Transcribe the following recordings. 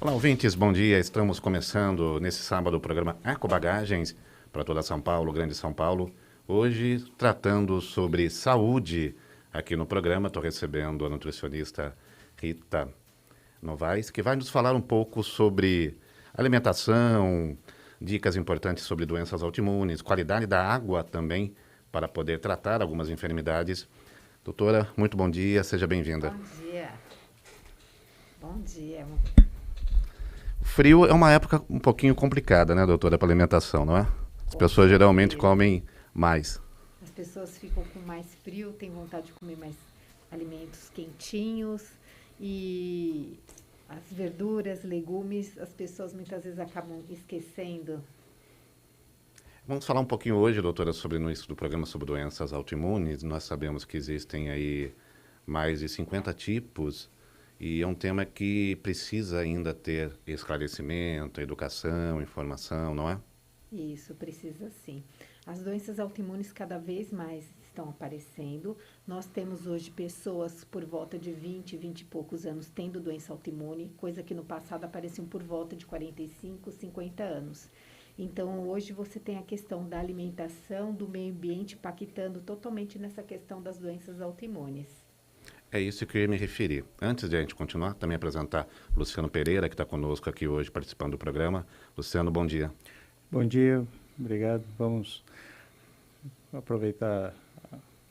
Olá, ouvintes, bom dia. Estamos começando nesse sábado o programa Ecobagagens para toda São Paulo, Grande São Paulo. Hoje, tratando sobre saúde aqui no programa, estou recebendo a nutricionista Rita Novaes, que vai nos falar um pouco sobre alimentação, dicas importantes sobre doenças autoimunes, qualidade da água também, para poder tratar algumas enfermidades. Doutora, muito bom dia, seja bem-vinda. Bom dia. Bom dia. O frio é uma época um pouquinho complicada, né, doutora, para alimentação, não é? As Com pessoas geralmente certeza. comem mais. As pessoas ficam com mais frio, têm vontade de comer mais alimentos quentinhos e as verduras, legumes, as pessoas muitas vezes acabam esquecendo. Vamos falar um pouquinho hoje, doutora, sobre no início do programa sobre doenças autoimunes. Nós sabemos que existem aí mais de 50 tipos e é um tema que precisa ainda ter esclarecimento, educação, informação, não é? Isso precisa sim. As doenças autoimunes cada vez mais estão aparecendo. Nós temos hoje pessoas por volta de 20 e poucos anos tendo doença autoimune, coisa que no passado apareciam por volta de 45, 50 anos. Então, hoje você tem a questão da alimentação, do meio ambiente impactando totalmente nessa questão das doenças autoimunes. É isso que eu ia me referir. Antes de a gente continuar, também apresentar Luciano Pereira, que está conosco aqui hoje participando do programa. Luciano, bom dia. Bom dia, obrigado. Vamos aproveitar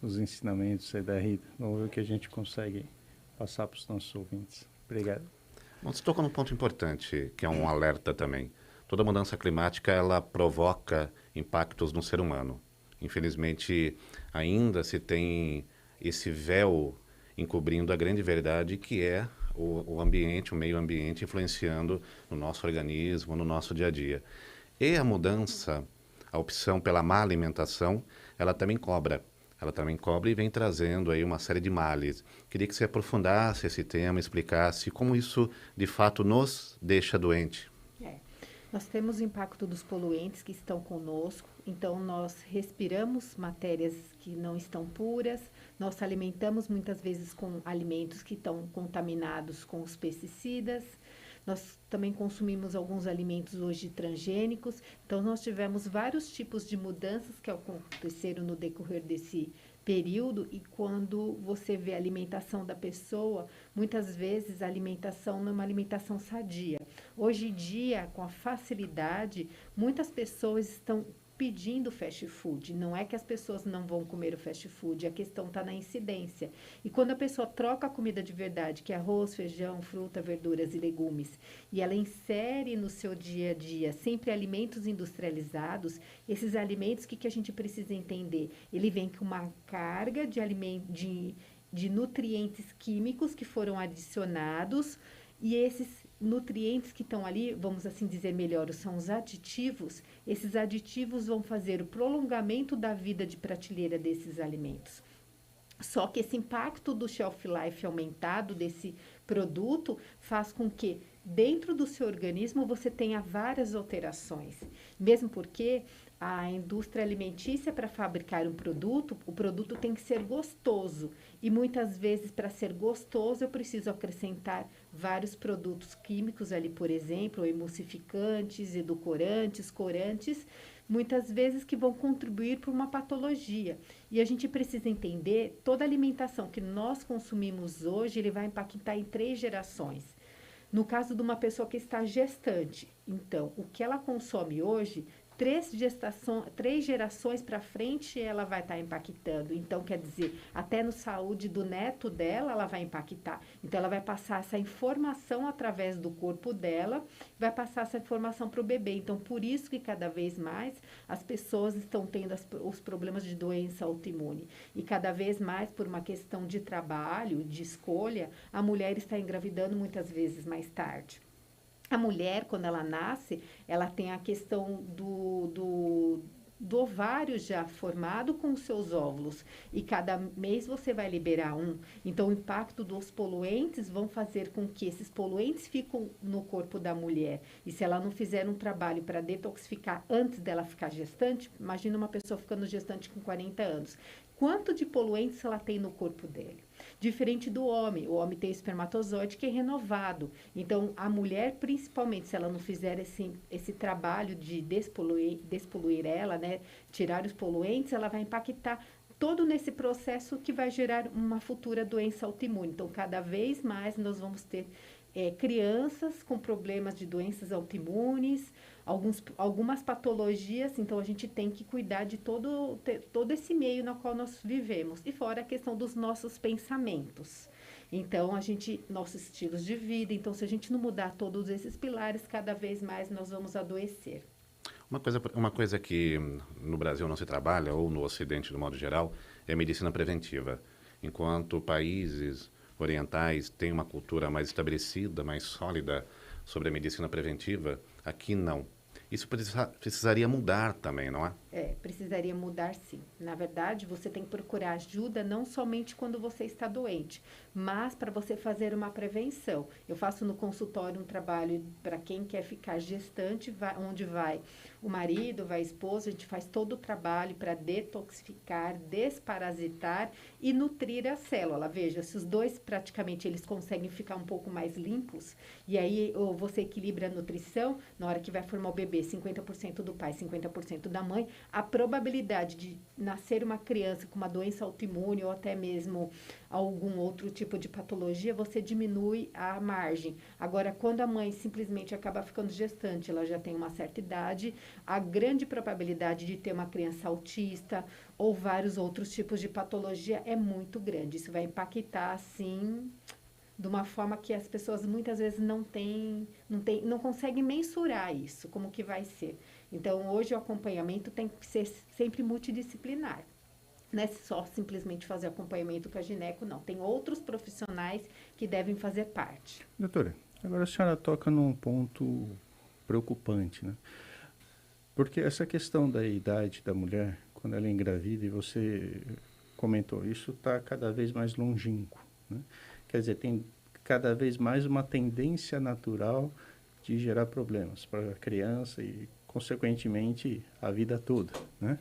os ensinamentos aí da Rita, vamos ver o que a gente consegue passar para os nossos ouvintes. Obrigado. Bom, você tocou num ponto importante, que é um alerta também. Toda mudança climática, ela provoca impactos no ser humano. Infelizmente, ainda se tem esse véu encobrindo a grande verdade que é o ambiente, o meio ambiente influenciando no nosso organismo, no nosso dia a dia. E a mudança, a opção pela má alimentação, ela também cobra. Ela também cobra e vem trazendo aí uma série de males. Queria que você aprofundasse esse tema, explicasse como isso, de fato, nos deixa doente. Nós temos o impacto dos poluentes que estão conosco, então nós respiramos matérias que não estão puras, nós alimentamos muitas vezes com alimentos que estão contaminados com os pesticidas, nós também consumimos alguns alimentos hoje transgênicos, então nós tivemos vários tipos de mudanças que aconteceram no decorrer desse período e quando você vê a alimentação da pessoa, muitas vezes a alimentação não é uma alimentação sadia. Hoje em dia, com a facilidade, muitas pessoas estão pedindo fast food. Não é que as pessoas não vão comer o fast food, a questão está na incidência. E quando a pessoa troca a comida de verdade, que é arroz, feijão, fruta, verduras e legumes, e ela insere no seu dia a dia sempre alimentos industrializados, esses alimentos, o que a gente precisa entender? Ele vem com uma carga de nutrientes químicos que foram adicionados e esses nutrientes que estão ali, vamos assim dizer melhor, são os aditivos. Esses aditivos vão fazer o prolongamento da vida de prateleira desses alimentos. Só que esse impacto do shelf life aumentado desse produto faz com que dentro do seu organismo você tenha várias alterações. Mesmo porque a indústria alimentícia, para fabricar um produto, o produto tem que ser gostoso. E muitas vezes, para ser gostoso, eu preciso acrescentar vários produtos químicos ali, por exemplo, emulsificantes, edulcorantes, corantes, muitas vezes que vão contribuir para uma patologia. E a gente precisa entender, toda a alimentação que nós consumimos hoje, ele vai impactar em 3 gerações. No caso de uma pessoa que está gestante, então, o que ela consome hoje, 3 gerações para frente ela vai estar impactando. Então, quer dizer, até no saúde do neto dela, ela vai impactar. Então, ela vai passar essa informação através do corpo dela, vai passar essa informação para o bebê. Então, por isso que cada vez mais as pessoas estão tendo os problemas de doença autoimune. E cada vez mais, por uma questão de trabalho, de escolha, a mulher está engravidando muitas vezes mais tarde. A mulher, quando ela nasce, ela tem a questão do ovário já formado com os seus óvulos. E cada mês você vai liberar um. Então, o impacto dos poluentes vão fazer com que esses poluentes fiquem no corpo da mulher. E se ela não fizer um trabalho para detoxificar antes dela ficar gestante, imagina uma pessoa ficando gestante com 40 anos. Quanto de poluentes ela tem no corpo dele? diferente do homem. O homem tem o espermatozoide que é renovado. Então, a mulher, principalmente, se ela não fizer esse trabalho de despoluir ela, né, tirar os poluentes, ela vai impactar todo nesse processo que vai gerar uma futura doença autoimune. Então, cada vez mais nós vamos ter crianças com problemas de doenças autoimunes, algumas patologias, então a gente tem que cuidar de todo esse meio no qual nós vivemos. E fora a questão dos nossos pensamentos. Então, nossos estilos de vida, então se a gente não mudar todos esses pilares, cada vez mais nós vamos adoecer. Uma coisa que no Brasil não se trabalha, ou no Ocidente, de modo geral, é a medicina preventiva. Enquanto países orientais têm uma cultura mais estabelecida, mais sólida sobre a medicina preventiva, aqui não. Isso precisaria mudar também, não é? Precisaria mudar sim. Na verdade, você tem que procurar ajuda não somente quando você está doente, mas para você fazer uma prevenção. Eu faço no consultório um trabalho para quem quer ficar gestante, onde vai o marido, vai a esposa, a gente faz todo o trabalho para detoxificar, desparasitar e nutrir a célula. Veja, se os dois praticamente eles conseguem ficar um pouco mais limpos, e aí você equilibra a nutrição, na hora que vai formar o bebê, 50% do pai, 50% da mãe, a probabilidade de nascer uma criança com uma doença autoimune ou até mesmo algum outro tipo de patologia, você diminui a margem. Agora, quando a mãe simplesmente acaba ficando gestante, ela já tem uma certa idade, a grande probabilidade de ter uma criança autista ou vários outros tipos de patologia é muito grande. Isso vai impactar, assim, de uma forma que as pessoas muitas vezes não conseguem mensurar isso, como que vai ser. Então, hoje o acompanhamento tem que ser sempre multidisciplinar. Não é só simplesmente fazer acompanhamento com a gineco, não. Tem outros profissionais que devem fazer parte. Doutora, agora a senhora toca num ponto preocupante, né? Porque essa questão da idade da mulher, quando ela é engravida, e você comentou, isso está cada vez mais longínquo, né? Quer dizer, tem cada vez mais uma tendência natural de gerar problemas para a criança e, consequentemente, a vida toda, né?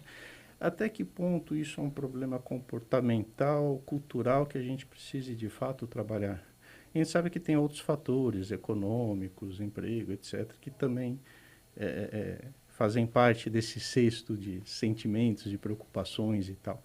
Até que ponto isso é um problema comportamental, cultural, que a gente precise, de fato, trabalhar? A gente sabe que tem outros fatores, econômicos, emprego, etc., que também fazem parte desse cesto de sentimentos, de preocupações e tal.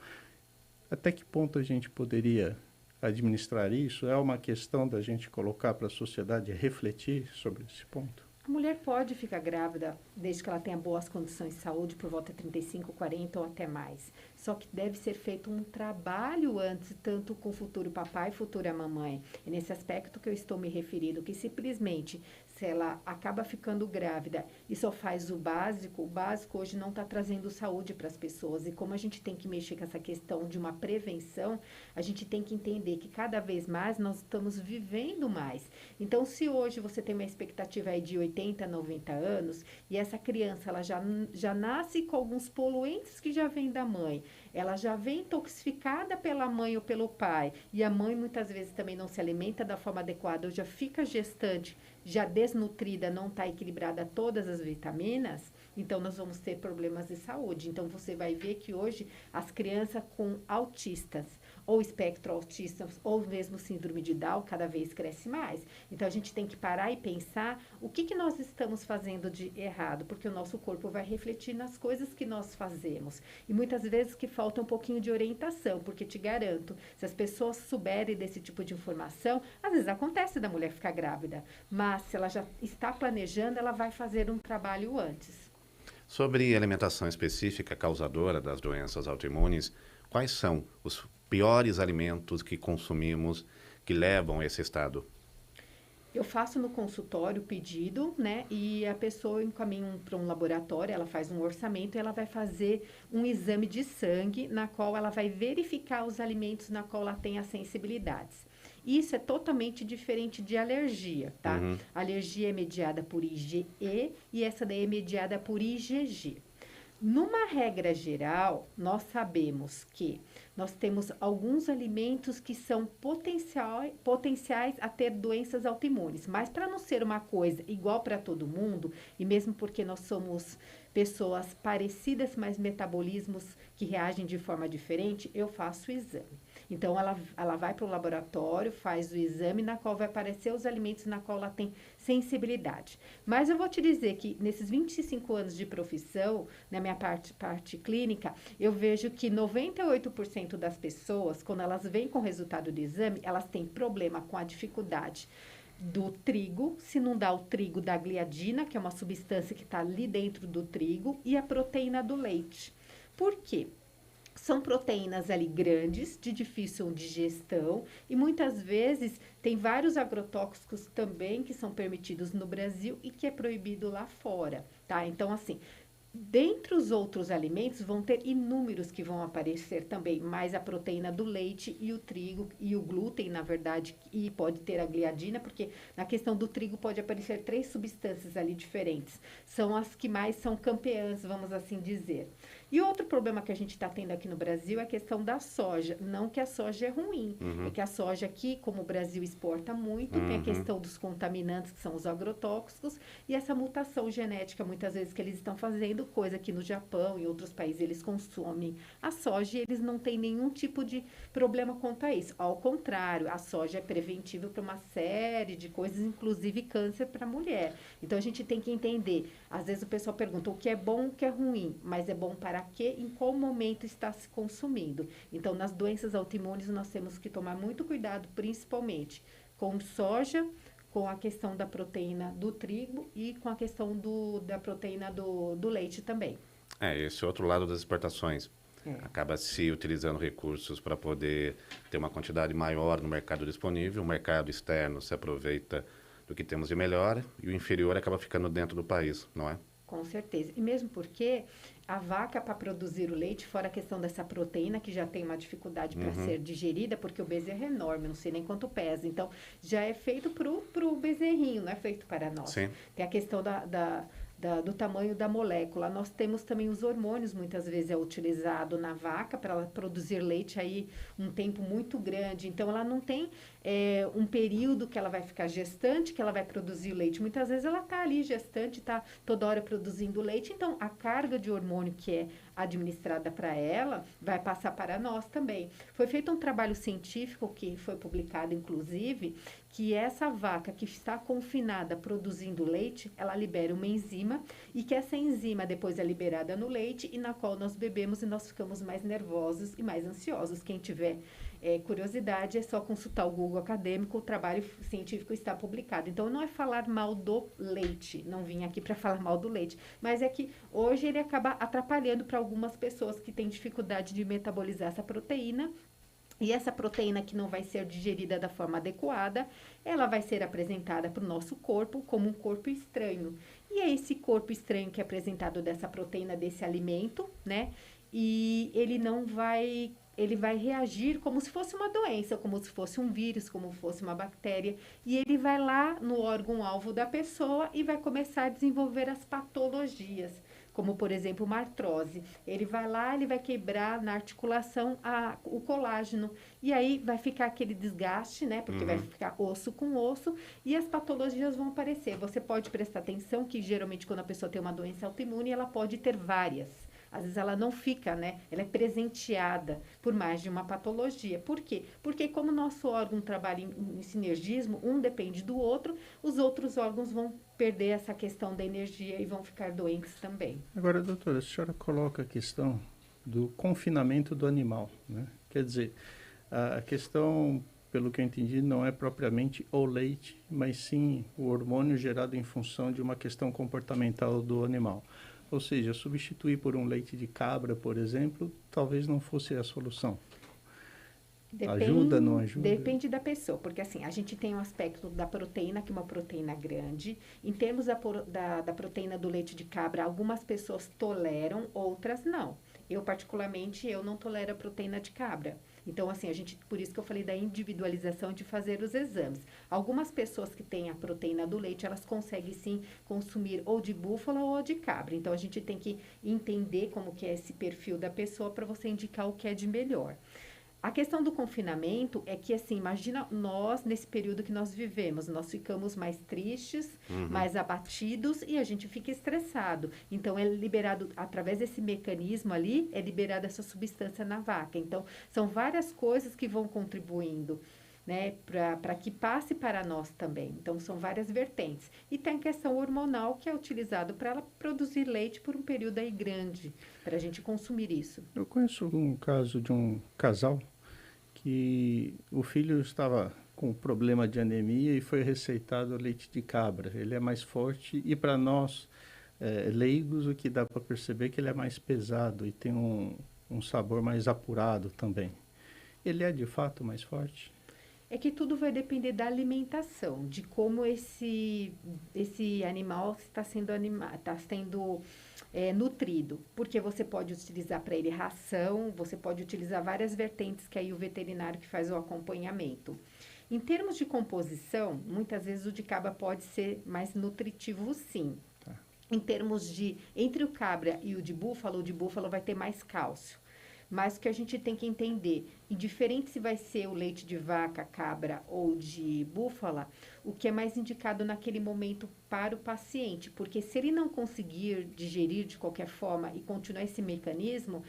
Até que ponto a gente poderia administrar isso? É uma questão da gente colocar para a sociedade refletir sobre esse ponto? A mulher pode ficar grávida desde que ela tenha boas condições de saúde, por volta de 35, 40 ou até mais. Só que deve ser feito um trabalho antes, tanto com o futuro papai e futura mamãe. É nesse aspecto que eu estou me referindo, que simplesmente, se ela acaba ficando grávida e só faz o básico hoje não está trazendo saúde para as pessoas. E como a gente tem que mexer com essa questão de uma prevenção, a gente tem que entender que cada vez mais nós estamos vivendo mais. Então, se hoje você tem uma expectativa aí de 80, 90 anos, e essa criança ela já nasce com alguns poluentes que já vêm da mãe, ela já vem intoxicada pela mãe ou pelo pai, e a mãe muitas vezes também não se alimenta da forma adequada, ou já fica gestante, já desnutrida, não está equilibrada todas as vitaminas, então nós vamos ter problemas de saúde. Então você vai ver que hoje as crianças com autistas, ou espectro autista, ou mesmo síndrome de Down, cada vez cresce mais. Então a gente tem que parar e pensar o que nós estamos fazendo de errado, porque o nosso corpo vai refletir nas coisas que nós fazemos. E muitas vezes que falta um pouquinho de orientação, porque te garanto, se as pessoas souberem desse tipo de informação, às vezes acontece da mulher ficar grávida, mas se ela já está planejando, ela vai fazer um trabalho antes. Sobre alimentação específica causadora das doenças autoimunes, quais são os piores alimentos que consumimos que levam a esse estado? Eu faço no consultório o pedido, né? E a pessoa encaminha para um laboratório, ela faz um orçamento e ela vai fazer um exame de sangue, na qual ela vai verificar os alimentos na qual ela tem as sensibilidades. Isso é totalmente diferente de alergia, tá? Uhum. A alergia é mediada por IgE e essa daí é mediada por IgG. Numa regra geral, nós sabemos que nós temos alguns alimentos que são potenciais a ter doenças autoimunes, mas para não ser uma coisa igual para todo mundo, e mesmo porque nós somos pessoas parecidas, mas metabolismos que reagem de forma diferente, eu faço o exame. Então, ela vai para o laboratório, faz o exame, na qual vai aparecer os alimentos na qual ela tem sensibilidade. Mas eu vou te dizer que nesses 25 anos de profissão, na minha parte clínica, eu vejo que 98% das pessoas, quando elas vêm com o resultado do exame, elas têm problema com a dificuldade do trigo, se não dá o trigo da gliadina, que é uma substância que está ali dentro do trigo, e a proteína do leite. Por quê? São proteínas ali grandes, de difícil digestão, e muitas vezes tem vários agrotóxicos também que são permitidos no Brasil e que é proibido lá fora, tá? Então, assim, dentre os outros alimentos, vão ter inúmeros que vão aparecer também, mais a proteína do leite e o trigo e o glúten, na verdade, e pode ter a gliadina, porque na questão do trigo pode aparecer 3 substâncias ali diferentes. São as que mais são campeãs, vamos assim dizer. E outro problema que a gente está tendo aqui no Brasil é a questão da soja. Não que a soja é ruim, é que a soja aqui, como o Brasil exporta muito, tem a questão dos contaminantes, que são os agrotóxicos, e essa mutação genética, muitas vezes, que eles estão fazendo, coisa que no Japão e outros países eles consomem a soja e eles não têm nenhum tipo de problema quanto a isso. Ao contrário, a soja é preventiva para uma série de coisas, inclusive câncer para a mulher. Então, a gente tem que entender. Às vezes o pessoal pergunta o que é bom, o que é ruim, mas é bom para quê, em qual momento está se consumindo. Então, nas doenças autoimunes, nós temos que tomar muito cuidado, principalmente com soja, com a questão da proteína do trigo e com a questão da proteína do leite também. Esse outro lado das exportações. É. Acaba se utilizando recursos para poder ter uma quantidade maior no mercado disponível, o mercado externo se aproveita do que temos de melhor e o inferior acaba ficando dentro do país, não é? Com certeza. E mesmo porque a vaca, para produzir o leite, fora a questão dessa proteína, que já tem uma dificuldade para ser digerida, porque o bezerro é enorme, não sei nem quanto pesa. Então, já é feito pro bezerrinho, não é feito para nós. Sim. Tem a questão do tamanho da molécula. Nós temos também os hormônios, muitas vezes é utilizado na vaca para ela produzir leite aí um tempo muito grande. Então, ela não tem um período que ela vai ficar gestante, que ela vai produzir leite. Muitas vezes ela está ali gestante, está toda hora produzindo leite. Então, a carga de hormônio que é administrada para ela vai passar para nós também. Foi feito um trabalho científico que foi publicado, inclusive, que essa vaca que está confinada produzindo leite, ela libera uma enzima e que essa enzima depois é liberada no leite e na qual nós bebemos e nós ficamos mais nervosos e mais ansiosos. Quem tiver curiosidade, é só consultar o Google acadêmico, o trabalho científico está publicado. Então, não é falar mal do leite, não vim aqui para falar mal do leite, mas é que hoje ele acaba atrapalhando para algumas pessoas que têm dificuldade de metabolizar essa proteína. E essa proteína que não vai ser digerida da forma adequada, ela vai ser apresentada para o nosso corpo como um corpo estranho. E é esse corpo estranho que é apresentado dessa proteína, desse alimento, né? E ele vai reagir como se fosse uma doença, como se fosse um vírus, como se fosse uma bactéria. E ele vai lá no órgão-alvo da pessoa e vai começar a desenvolver as patologias, como, por exemplo, uma artrose. Ele vai lá, ele vai quebrar na articulação o colágeno. E aí vai ficar aquele desgaste, né? Porque vai ficar osso com osso e as patologias vão aparecer. Você pode prestar atenção que, geralmente, quando a pessoa tem uma doença autoimune, ela pode ter várias. Às vezes ela não fica, né? Ela é presenteada por mais de uma patologia. Por quê? Porque como o nosso órgão trabalha em sinergismo, um depende do outro, os outros órgãos vão perder essa questão da energia e vão ficar doentes também. Agora, doutora, a senhora coloca a questão do confinamento do animal, né? Quer dizer, a questão, pelo que eu entendi, não é propriamente o leite, mas sim o hormônio gerado em função de uma questão comportamental do animal. Ou seja, substituir por um leite de cabra, por exemplo, talvez não fosse a solução. Ajuda, não ajuda? Depende da pessoa, porque assim, a gente tem um aspecto da proteína, que é uma proteína grande. Em termos da proteína do leite de cabra, algumas pessoas toleram, outras não. Eu, particularmente, eu não tolero a proteína de cabra. Então, assim, por isso que eu falei da individualização de fazer os exames. Algumas pessoas que têm a proteína do leite, elas conseguem sim consumir ou de búfala ou de cabra. Então, a gente tem que entender como que é esse perfil da pessoa para você indicar o que é de melhor. A questão do confinamento é que, assim, imagina nós, nesse período que nós vivemos, nós ficamos mais tristes, mais abatidos e a gente fica estressado. Então, é liberado, através desse mecanismo ali, é liberada essa substância na vaca. Então, são várias coisas que vão contribuindo, né, para que passe para nós também. Então, são várias vertentes. E tem a questão hormonal, que é utilizado para ela produzir leite por um período aí grande, para a gente consumir isso. Eu conheço um caso de um casal que o filho estava com problema de anemia e foi receitado leite de cabra. Ele é mais forte e para nós leigos o que dá para perceber é que ele é mais pesado e tem um sabor mais apurado também. Ele é de fato mais forte? É que tudo vai depender da alimentação, de como esse animal está sendo, nutrido. Porque você pode utilizar para ele ração, você pode utilizar várias vertentes que aí o veterinário que faz o acompanhamento. Em termos de composição, muitas vezes o de cabra pode ser mais nutritivo, sim. Tá. Em termos de, entre o cabra e o de búfalo vai ter mais cálcio. Mas o que a gente tem que entender, indiferente se vai ser o leite de vaca, cabra ou de búfala, o que é mais indicado naquele momento para o paciente, porque se ele não conseguir digerir de qualquer forma e continuar esse mecanismo,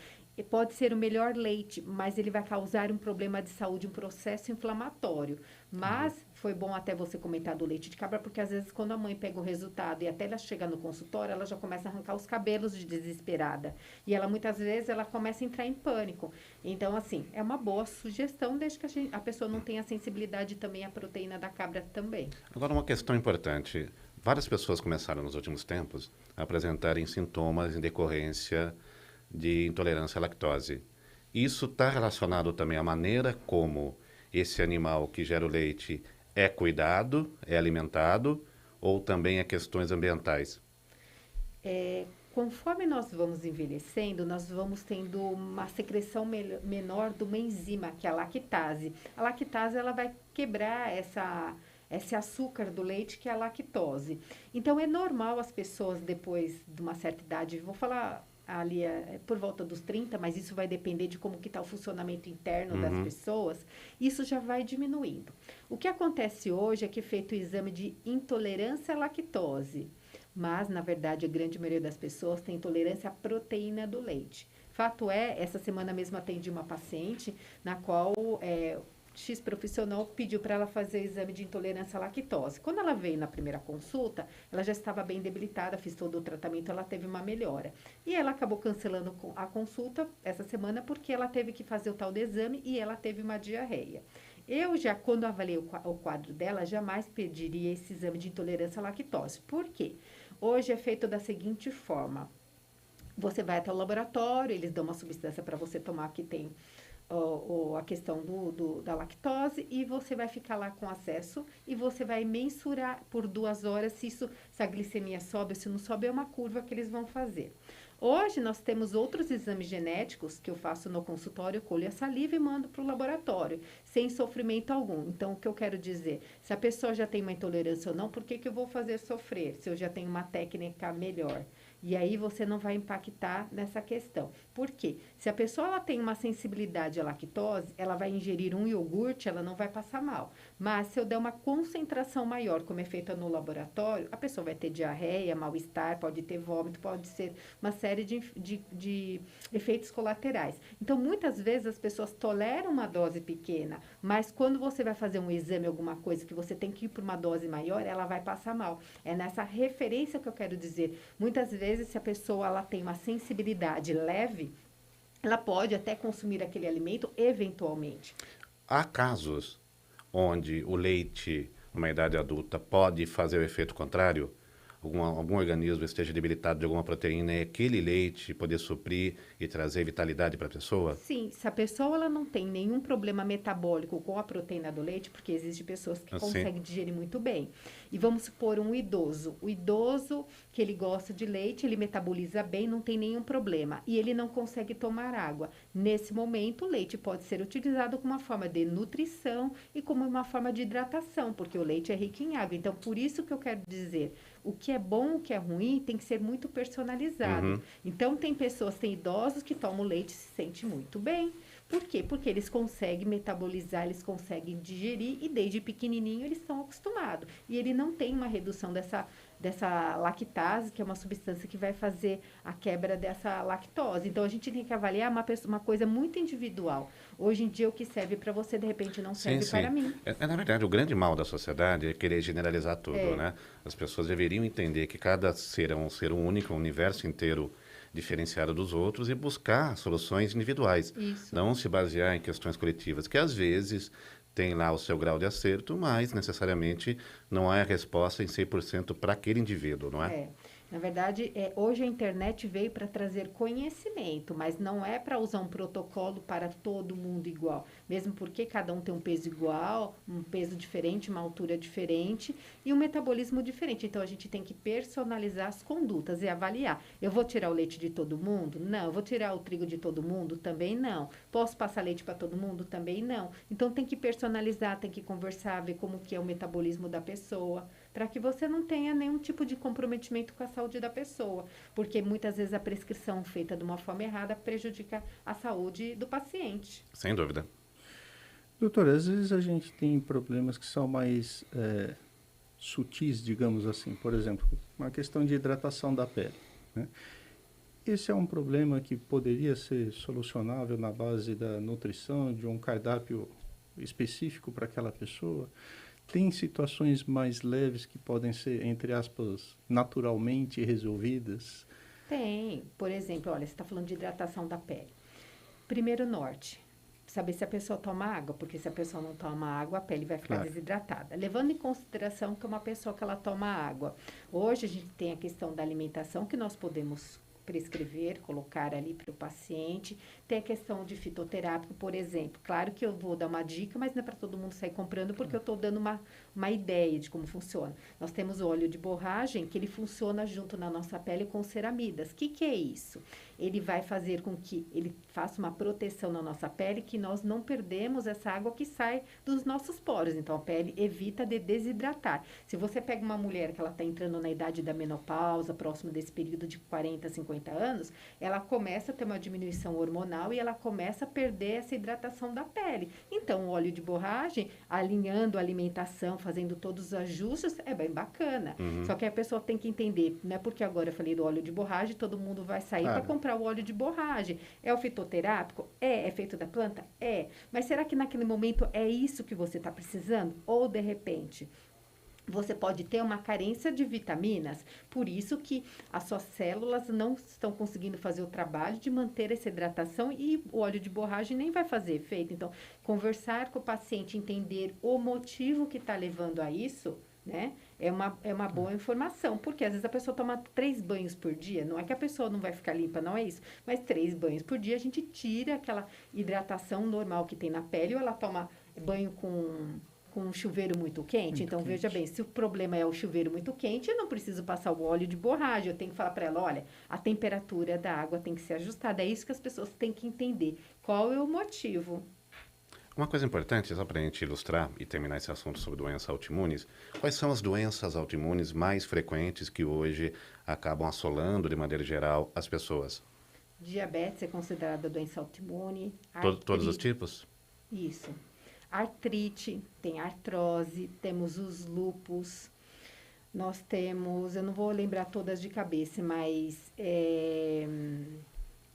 pode ser o melhor leite, mas ele vai causar um problema de saúde, um processo inflamatório. Mas foi bom até você comentar do leite de cabra, porque às vezes quando a mãe pega o resultado e até ela chega no consultório, ela já começa a arrancar os cabelos de desesperada. E ela muitas vezes ela começa a entrar em pânico. Então, assim, é uma boa sugestão, desde que a pessoa não tenha sensibilidade também à proteína da cabra também. Agora, uma questão importante. Várias pessoas começaram nos últimos tempos a apresentarem sintomas em decorrência de intolerância à lactose. Isso está relacionado também à maneira como esse animal que gera o leite é cuidado, é alimentado, ou também a questões ambientais? Conforme nós vamos envelhecendo, nós vamos tendo uma secreção menor de uma enzima, que é a lactase. A lactase ela vai quebrar esse açúcar do leite, que é a lactose. Então, é normal as pessoas, depois de uma certa idade, vou falar ali por volta dos 30, mas isso vai depender de como que está o funcionamento interno das pessoas, isso já vai diminuindo. O que acontece hoje é que é feito o exame de intolerância à lactose, mas, na verdade, a grande maioria das pessoas tem intolerância à proteína do leite. Fato é, essa semana mesmo atendi uma paciente na qual X profissional pediu para ela fazer o exame de intolerância à lactose. Quando ela veio na primeira consulta, ela já estava bem debilitada, fiz todo o tratamento, ela teve uma melhora. E ela acabou cancelando a consulta essa semana porque ela teve que fazer o tal do exame e ela teve uma diarreia. Eu já, quando avaliei o quadro dela, jamais pediria esse exame de intolerância à lactose. Por quê? Hoje é feito da seguinte forma. Você vai até o laboratório, eles dão uma substância para você tomar que tem a questão da lactose e você vai ficar lá com acesso e você vai mensurar por 2 horas se a glicemia sobe ou se não sobe, é uma curva que eles vão fazer. Hoje nós temos outros exames genéticos que eu faço no consultório, eu colho a saliva e mando para o laboratório, sem sofrimento algum. Então, o que eu quero dizer, se a pessoa já tem uma intolerância ou não, por que eu vou fazer sofrer se eu já tenho uma técnica melhor? E aí você não vai impactar nessa questão. Por quê? Se a pessoa ela tem uma sensibilidade à lactose, ela vai ingerir um iogurte, ela não vai passar mal. Mas se eu der uma concentração maior, como é feita no laboratório, a pessoa vai ter diarreia, mal-estar, pode ter vômito, pode ser uma série de efeitos colaterais. Então, muitas vezes as pessoas toleram uma dose pequena, mas quando você vai fazer um exame, alguma coisa que você tem que ir para uma dose maior, ela vai passar mal. É nessa referência que eu quero dizer. Muitas vezes, se a pessoa ela tem uma sensibilidade leve, ela pode até consumir aquele alimento eventualmente. Há casos onde o leite, numa idade adulta, pode fazer o efeito contrário? Algum organismo esteja debilitado de alguma proteína e aquele leite poder suprir e trazer vitalidade para a pessoa? Sim, se a pessoa ela não tem nenhum problema metabólico com a proteína do leite, porque existem pessoas que conseguem digerir muito bem. E vamos supor um idoso. O idoso que ele gosta de leite, ele metaboliza bem, não tem nenhum problema. E ele não consegue tomar água. Nesse momento, o leite pode ser utilizado como uma forma de nutrição e como uma forma de hidratação, porque o leite é rico em água. Então, por isso que eu quero dizer, o que é bom, o que é ruim, tem que ser muito personalizado. Então, tem idosos que tomam leite e se sentem muito bem. Por quê? Porque eles conseguem metabolizar, eles conseguem digerir e desde pequenininho eles estão acostumados. E ele não tem uma redução dessa lactase, que é uma substância que vai fazer a quebra dessa lactose. Então, a gente tem que avaliar uma coisa muito individual. Hoje em dia, o que serve para você, de repente, não Sim, serve para sim. mim. Na verdade, o grande mal da sociedade é querer generalizar tudo, É. né? As pessoas deveriam entender que cada ser é um ser único, um universo inteiro diferenciado dos outros e buscar soluções individuais. Isso. Não se basear em questões coletivas, que às vezes tem lá o seu grau de acerto, mas necessariamente não é a resposta em 100% para aquele indivíduo, não é? É. Na verdade, hoje a internet veio para trazer conhecimento, mas não é para usar um protocolo para todo mundo igual. Mesmo porque cada um tem um peso igual, um peso diferente, uma altura diferente e um metabolismo diferente. Então, a gente tem que personalizar as condutas e avaliar. Eu vou tirar o leite de todo mundo? Não. Eu vou tirar o trigo de todo mundo? Também não. Posso passar leite para todo mundo? Também não. Então, tem que personalizar, tem que conversar, ver como que é o metabolismo da pessoa, para que você não tenha nenhum tipo de comprometimento com a saúde da pessoa, porque muitas vezes a prescrição feita de uma forma errada prejudica a saúde do paciente. Sem dúvida. Doutor, às vezes a gente tem problemas que são mais sutis, digamos assim. Por exemplo, uma questão de hidratação da pele, né? Esse é um problema que poderia ser solucionável na base da nutrição, de um cardápio específico para aquela pessoa. Tem situações mais leves que podem ser, entre aspas, naturalmente resolvidas? Tem, por exemplo, olha, você está falando de hidratação da pele. Primeiro norte, saber se a pessoa toma água, porque se a pessoa não toma água, a pele vai ficar desidratada. Levando em consideração que é uma pessoa que ela toma água. Hoje a gente tem a questão da alimentação que nós podemos prescrever, colocar ali para o paciente. Tem a questão de fitoterápico, por exemplo. Claro que eu vou dar uma dica, mas não é para todo mundo sair comprando, porque eu estou dando uma ideia de como funciona. Nós temos o óleo de borragem, que ele funciona junto na nossa pele com ceramidas. O que é isso? Ele vai fazer com que ele faça uma proteção na nossa pele, que nós não perdemos essa água que sai dos nossos poros. Então, a pele evita de desidratar. Se você pega uma mulher que ela está entrando na idade da menopausa, próximo desse período de 40, 50 anos, ela começa a ter uma diminuição hormonal e ela começa a perder essa hidratação da pele. Então, o óleo de borragem, alinhando a alimentação, fazendo todos os ajustes, é bem bacana. Só que a pessoa tem que entender, não é porque agora eu falei do óleo de borragem, todo mundo vai sair para comprar o óleo de borragem. É o fitoterápico? É feito da planta? É. Mas será que naquele momento é isso que você está precisando? Ou, de repente, você pode ter uma carência de vitaminas, por isso que as suas células não estão conseguindo fazer o trabalho de manter essa hidratação e o óleo de borragem nem vai fazer efeito. Então, conversar com o paciente, entender o motivo que está levando a isso, né? É uma boa informação, porque às vezes a pessoa toma 3 banhos por dia, não é que a pessoa não vai ficar limpa, não é isso, mas 3 banhos por dia a gente tira aquela hidratação normal que tem na pele, ou ela toma banho com um chuveiro muito quente. Então, veja bem, se o problema é o chuveiro muito quente, eu não preciso passar o óleo de borragem, eu tenho que falar para ela, olha, a temperatura da água tem que ser ajustada. É isso que as pessoas têm que entender. Qual é o motivo? Uma coisa importante, só para a gente ilustrar e terminar esse assunto sobre doenças autoimunes, quais são as doenças autoimunes mais frequentes que hoje acabam assolando, de maneira geral, as pessoas? Diabetes é considerada doença autoimune. Todos os tipos? Isso. Artrite, tem artrose, temos os lúpus, nós temos, eu não vou lembrar todas de cabeça, mas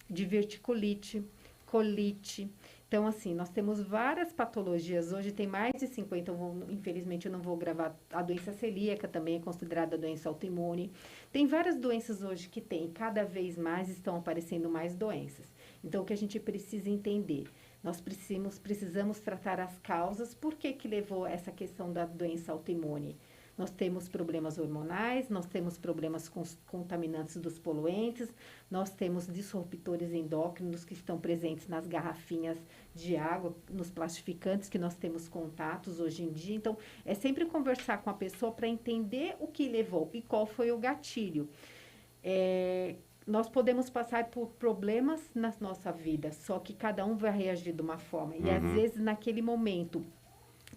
diverticulite, colite. Então, assim, nós temos várias patologias. Hoje tem mais de 50, infelizmente eu não vou gravar. A doença celíaca também é considerada doença autoimune. Tem várias doenças hoje que tem, cada vez mais estão aparecendo mais doenças. Então, o que a gente precisa entender? Nós precisamos tratar as causas, por que levou essa questão da doença autoimune? Nós temos problemas hormonais, nós temos problemas com os contaminantes dos poluentes, nós temos disruptores endócrinos que estão presentes nas garrafinhas de água, nos plastificantes que nós temos contatos hoje em dia. Então, é sempre conversar com a pessoa para entender o que levou e qual foi o gatilho. Nós podemos passar por problemas na nossa vida, só que cada um vai reagir de uma forma. E, às vezes, naquele momento,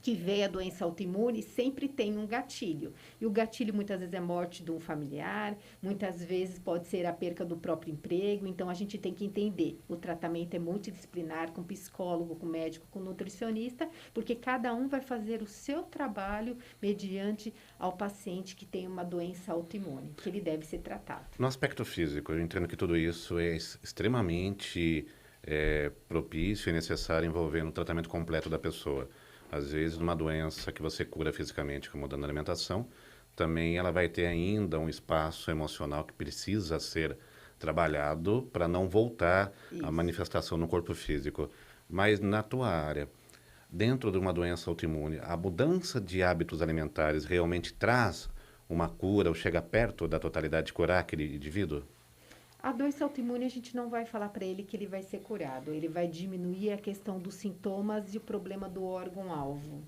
que veio a doença autoimune, sempre tem um gatilho. E o gatilho muitas vezes é morte de um familiar, muitas vezes pode ser a perca do próprio emprego. Então, a gente tem que entender, o tratamento é multidisciplinar, com psicólogo, com médico, com nutricionista, porque cada um vai fazer o seu trabalho mediante ao paciente que tem uma doença autoimune, que ele deve ser tratado. No aspecto físico, eu entendo que tudo isso é extremamente propício e necessário envolvendo o tratamento completo da pessoa. Às vezes, uma doença que você cura fisicamente, como mudando a alimentação, também ela vai ter ainda um espaço emocional que precisa ser trabalhado para não voltar à manifestação no corpo físico. Mas na tua área, dentro de uma doença autoimune, a mudança de hábitos alimentares realmente traz uma cura ou chega perto da totalidade de curar aquele indivíduo? A doença autoimune, a gente não vai falar para ele que ele vai ser curado. Ele vai diminuir a questão dos sintomas e o problema do órgão-alvo.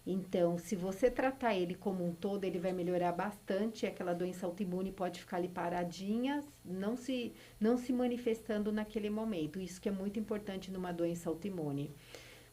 Então, se você tratar ele como um todo, ele vai melhorar bastante. Aquela doença autoimune pode ficar ali paradinha, não se manifestando naquele momento. Isso que é muito importante numa doença autoimune.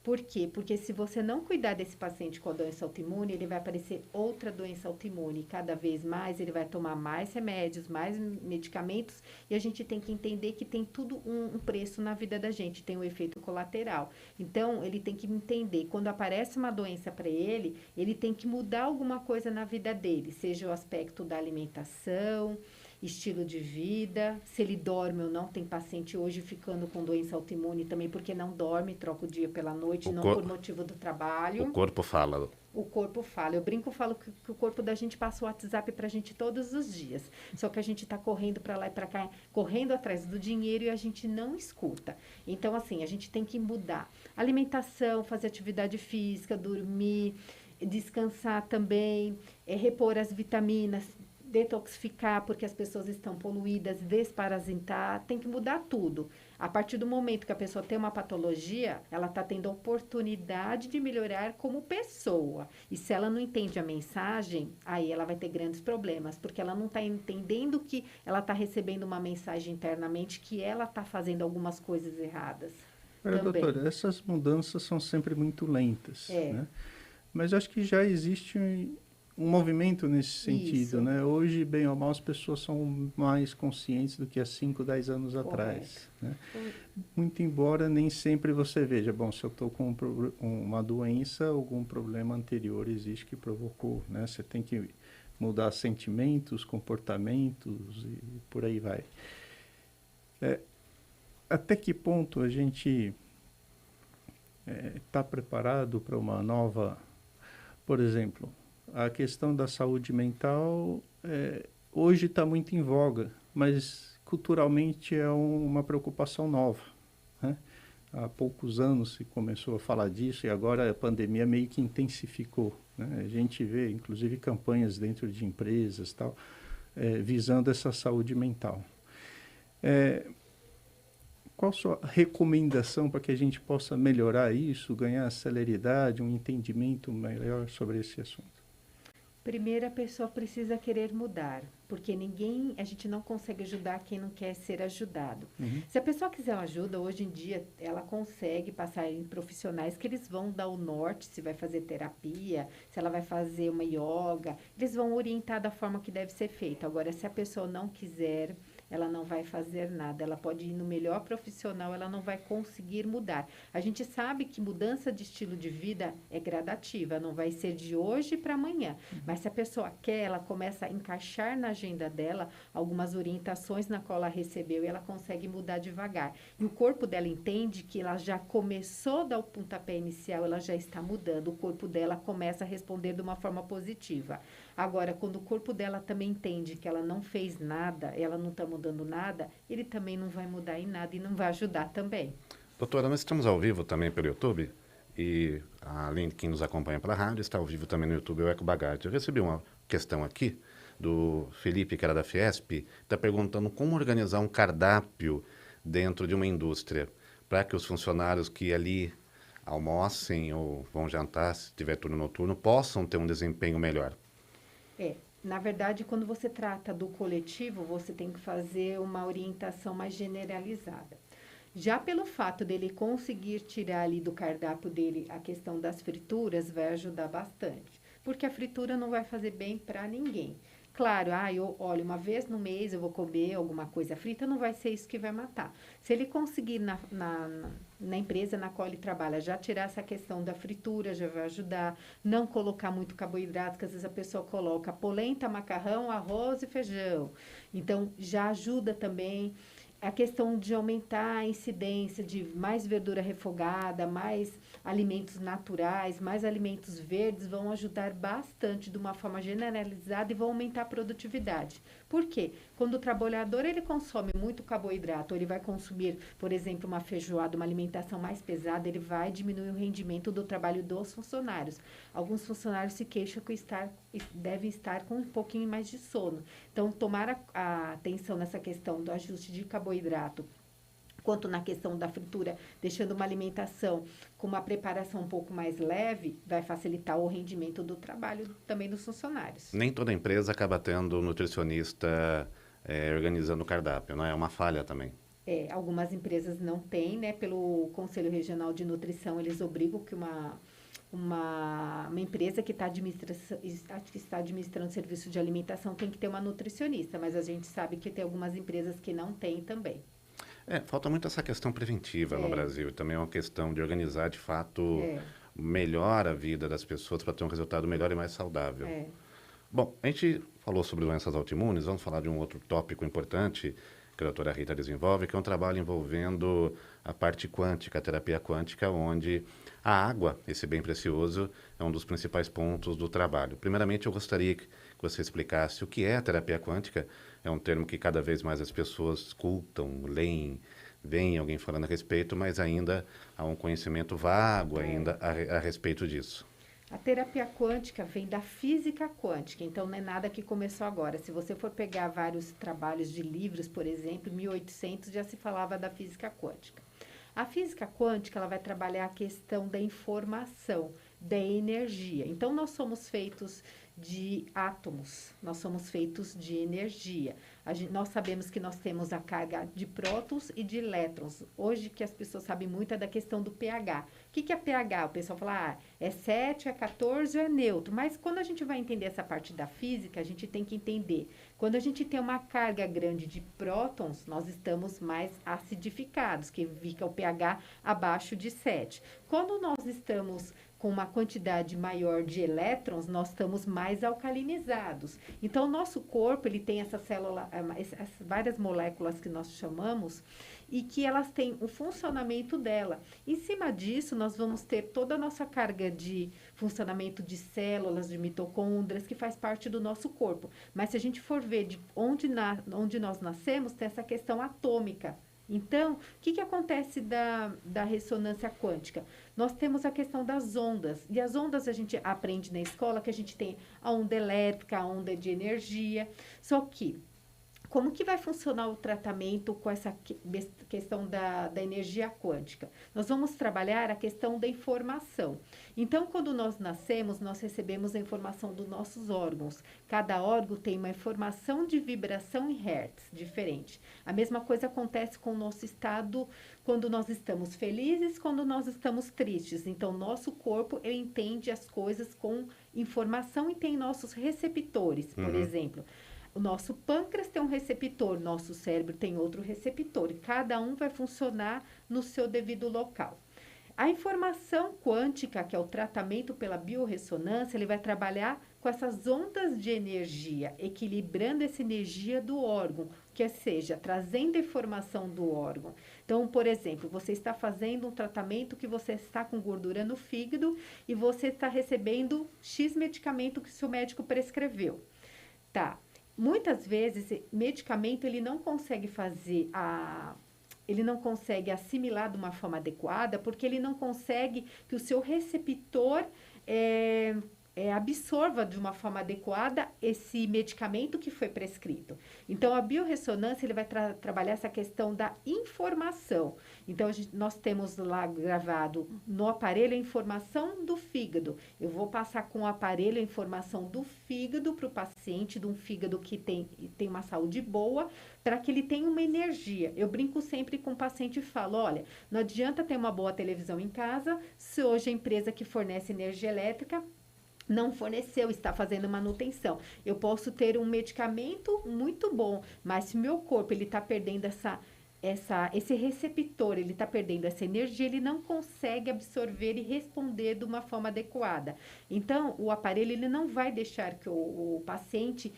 Por quê? Porque se você não cuidar desse paciente com a doença autoimune, ele vai aparecer outra doença autoimune. Cada vez mais ele vai tomar mais remédios, mais medicamentos, e a gente tem que entender que tem tudo um preço na vida da gente, tem um efeito colateral. Então, ele tem que entender, quando aparece uma doença para ele, ele tem que mudar alguma coisa na vida dele, seja o aspecto da alimentação, estilo de vida, se ele dorme ou não. Tem paciente hoje ficando com doença autoimune também porque não dorme, troca o dia pela noite, não por motivo do trabalho. O corpo fala. O corpo fala. Eu brinco, falo que o corpo da gente passa o WhatsApp pra gente todos os dias. Só que a gente tá correndo pra lá e pra cá, correndo atrás do dinheiro e a gente não escuta. Então, assim, a gente tem que mudar. Alimentação, fazer atividade física, dormir, descansar também, repor as vitaminas, detoxificar porque as pessoas estão poluídas, desparasitar, tem que mudar tudo. A partir do momento que a pessoa tem uma patologia, ela está tendo a oportunidade de melhorar como pessoa. E se ela não entende a mensagem, aí ela vai ter grandes problemas, porque ela não está entendendo que ela está recebendo uma mensagem internamente que ela está fazendo algumas coisas erradas. Doutora, essas mudanças são sempre muito lentas, né? Mas acho que já existe um movimento nesse sentido, né? Hoje, bem ou mal, as pessoas são mais conscientes do que há 5, 10 anos atrás, né? Muito embora nem sempre você veja, bom, se eu estou com uma doença, algum problema anterior existe que provocou, né? Você tem que mudar sentimentos, comportamentos e por aí vai. Até que ponto a gente está preparado para uma nova, por exemplo, a questão da saúde mental hoje está muito em voga, mas culturalmente é uma preocupação nova, né? Há poucos anos se começou a falar disso e agora a pandemia meio que intensificou, né? A gente vê, inclusive, campanhas dentro de empresas, tal, visando essa saúde mental. Qual a sua recomendação para que a gente possa melhorar isso, ganhar celeridade, um entendimento melhor sobre esse assunto? Primeiro, a pessoa precisa querer mudar, porque a gente não consegue ajudar quem não quer ser ajudado. Se a pessoa quiser ajuda, hoje em dia, ela consegue passar em profissionais que eles vão dar o norte, se vai fazer terapia, se ela vai fazer uma yoga, eles vão orientar da forma que deve ser feito. Agora, se a pessoa não quiser, ela não vai fazer nada. Ela pode ir no melhor profissional, ela não vai conseguir mudar. A gente sabe que mudança de estilo de vida é gradativa, não vai ser de hoje para amanhã. Mas se a pessoa quer, ela começa a encaixar na agenda dela algumas orientações na qual ela recebeu e ela consegue mudar devagar. E o corpo dela entende que ela já começou a dar o pontapé inicial, ela já está mudando. O corpo dela começa a responder de uma forma positiva. Agora, quando o corpo dela também entende que ela não fez nada, ela não está mudando nada, ele também não vai mudar em nada e não vai ajudar também. Doutora, nós estamos ao vivo também pelo YouTube e, além de quem nos acompanha pela rádio, está ao vivo também no YouTube o Eco Bagatti. Eu recebi uma questão aqui do Felipe, que era da Fiesp, está perguntando como organizar um cardápio dentro de uma indústria para que os funcionários que ali almocem ou vão jantar, se tiver turno noturno, possam ter um desempenho melhor. Na verdade, quando você trata do coletivo, você tem que fazer uma orientação mais generalizada. Já pelo fato dele conseguir tirar ali do cardápio dele a questão das frituras, vai ajudar bastante. Porque a fritura não vai fazer bem para ninguém. Claro, olha, uma vez no mês eu vou comer alguma coisa frita, não vai ser isso que vai matar. Se ele conseguir na empresa na qual ele trabalha já tirar essa questão da fritura, já vai ajudar. Não colocar muito carboidrato, que às vezes a pessoa coloca polenta, macarrão, arroz e feijão. Então, já ajuda também. A questão de aumentar a incidência de mais verdura refogada, mais alimentos naturais, mais alimentos verdes vão ajudar bastante de uma forma generalizada e vão aumentar a produtividade. Por quê? Quando o trabalhador ele consome muito carboidrato, ele vai consumir, por exemplo, uma feijoada, uma alimentação mais pesada, ele vai diminuir o rendimento do trabalho dos funcionários. Alguns funcionários se queixam que devem estar com um pouquinho mais de sono. Então, tomar a atenção nessa questão do ajuste de carboidrato, quanto na questão da fritura, deixando uma alimentação com uma preparação um pouco mais leve, vai facilitar o rendimento do trabalho também dos funcionários. Nem toda empresa acaba tendo nutricionista organizando o cardápio, não é? É uma falha também. Algumas empresas não têm, né? Pelo Conselho Regional de Nutrição, eles obrigam que uma empresa que está administrando serviço de alimentação tem que ter uma nutricionista, mas a gente sabe que tem algumas empresas que não têm também. Falta muito essa questão preventiva no Brasil. Também é uma questão de organizar, de fato, melhor a vida das pessoas para ter um resultado melhor e mais saudável. Bom, a gente falou sobre doenças autoimunes, vamos falar de um outro tópico importante que a doutora Rita desenvolve, que é um trabalho envolvendo a parte quântica, a terapia quântica, onde a água, esse bem precioso, é um dos principais pontos do trabalho. Primeiramente, eu gostaria que você explicasse o que é a terapia quântica. É um termo que cada vez mais as pessoas escutam, leem, veem alguém falando a respeito, mas ainda há um conhecimento vago ainda a respeito disso. A terapia quântica vem da física quântica, então não é nada que começou agora. Se você for pegar vários trabalhos de livros, por exemplo, em 1800 já se falava da física quântica. A física quântica ela vai trabalhar a questão da informação, da energia. Então, nós somos feitos de átomos, nós somos feitos de energia. Nós sabemos que nós temos a carga de prótons e de elétrons. Hoje que as pessoas sabem muito é da questão do pH. O que é pH? O pessoal fala, é 7, é 14 ou é neutro. Mas quando a gente vai entender essa parte da física, a gente tem que entender. Quando a gente tem uma carga grande de prótons, nós estamos mais acidificados, que fica o pH abaixo de 7. Quando nós estamos com uma quantidade maior de elétrons, nós estamos mais alcalinizados. Então, o nosso corpo, ele tem essa célula, essas várias moléculas que nós chamamos, e que elas têm o funcionamento dela. Em cima disso, nós vamos ter toda a nossa carga de funcionamento de células, de mitocôndrias, que faz parte do nosso corpo. Mas se a gente for ver de onde nós nascemos, tem essa questão atômica. Então, o que acontece da ressonância quântica? Nós temos a questão das ondas. E as ondas a gente aprende na escola que a gente tem a onda elétrica, a onda de energia. Só que, como que vai funcionar o tratamento com essa questão da energia quântica? Nós vamos trabalhar a questão da informação. Então, quando nós nascemos, nós recebemos a informação dos nossos órgãos. Cada órgão tem uma informação de vibração em hertz diferente. A mesma coisa acontece com o nosso estado quando nós estamos felizes, quando nós estamos tristes. Então, nosso corpo ele entende as coisas com informação e tem nossos receptores, por exemplo. O nosso pâncreas tem um receptor, nosso cérebro tem outro receptor, e cada um vai funcionar no seu devido local. A informação quântica, que é o tratamento pela biorressonância, ele vai trabalhar com essas ondas de energia, equilibrando essa energia do órgão, que seja, trazendo a informação do órgão. Então, por exemplo, você está fazendo um tratamento que você está com gordura no fígado e você está recebendo X medicamento que o seu médico prescreveu. Tá. Muitas vezes, esse medicamento ele não consegue ele não consegue assimilar de uma forma adequada, porque ele não consegue que o seu receptor absorva de uma forma adequada esse medicamento que foi prescrito. Então, a biorressonância ele vai trabalhar essa questão da informação. Então, nós temos lá gravado no aparelho a informação do fígado. Eu vou passar com o aparelho a informação do fígado para o paciente, de um fígado que tem uma saúde boa, para que ele tenha uma energia. Eu brinco sempre com o paciente e falo, olha, não adianta ter uma boa televisão em casa se hoje a empresa que fornece energia elétrica não forneceu, está fazendo manutenção. Eu posso ter um medicamento muito bom, mas se meu corpo ele está perdendo esse receptor, ele está perdendo essa energia, ele não consegue absorver e responder de uma forma adequada. Então, o aparelho ele não vai deixar que o paciente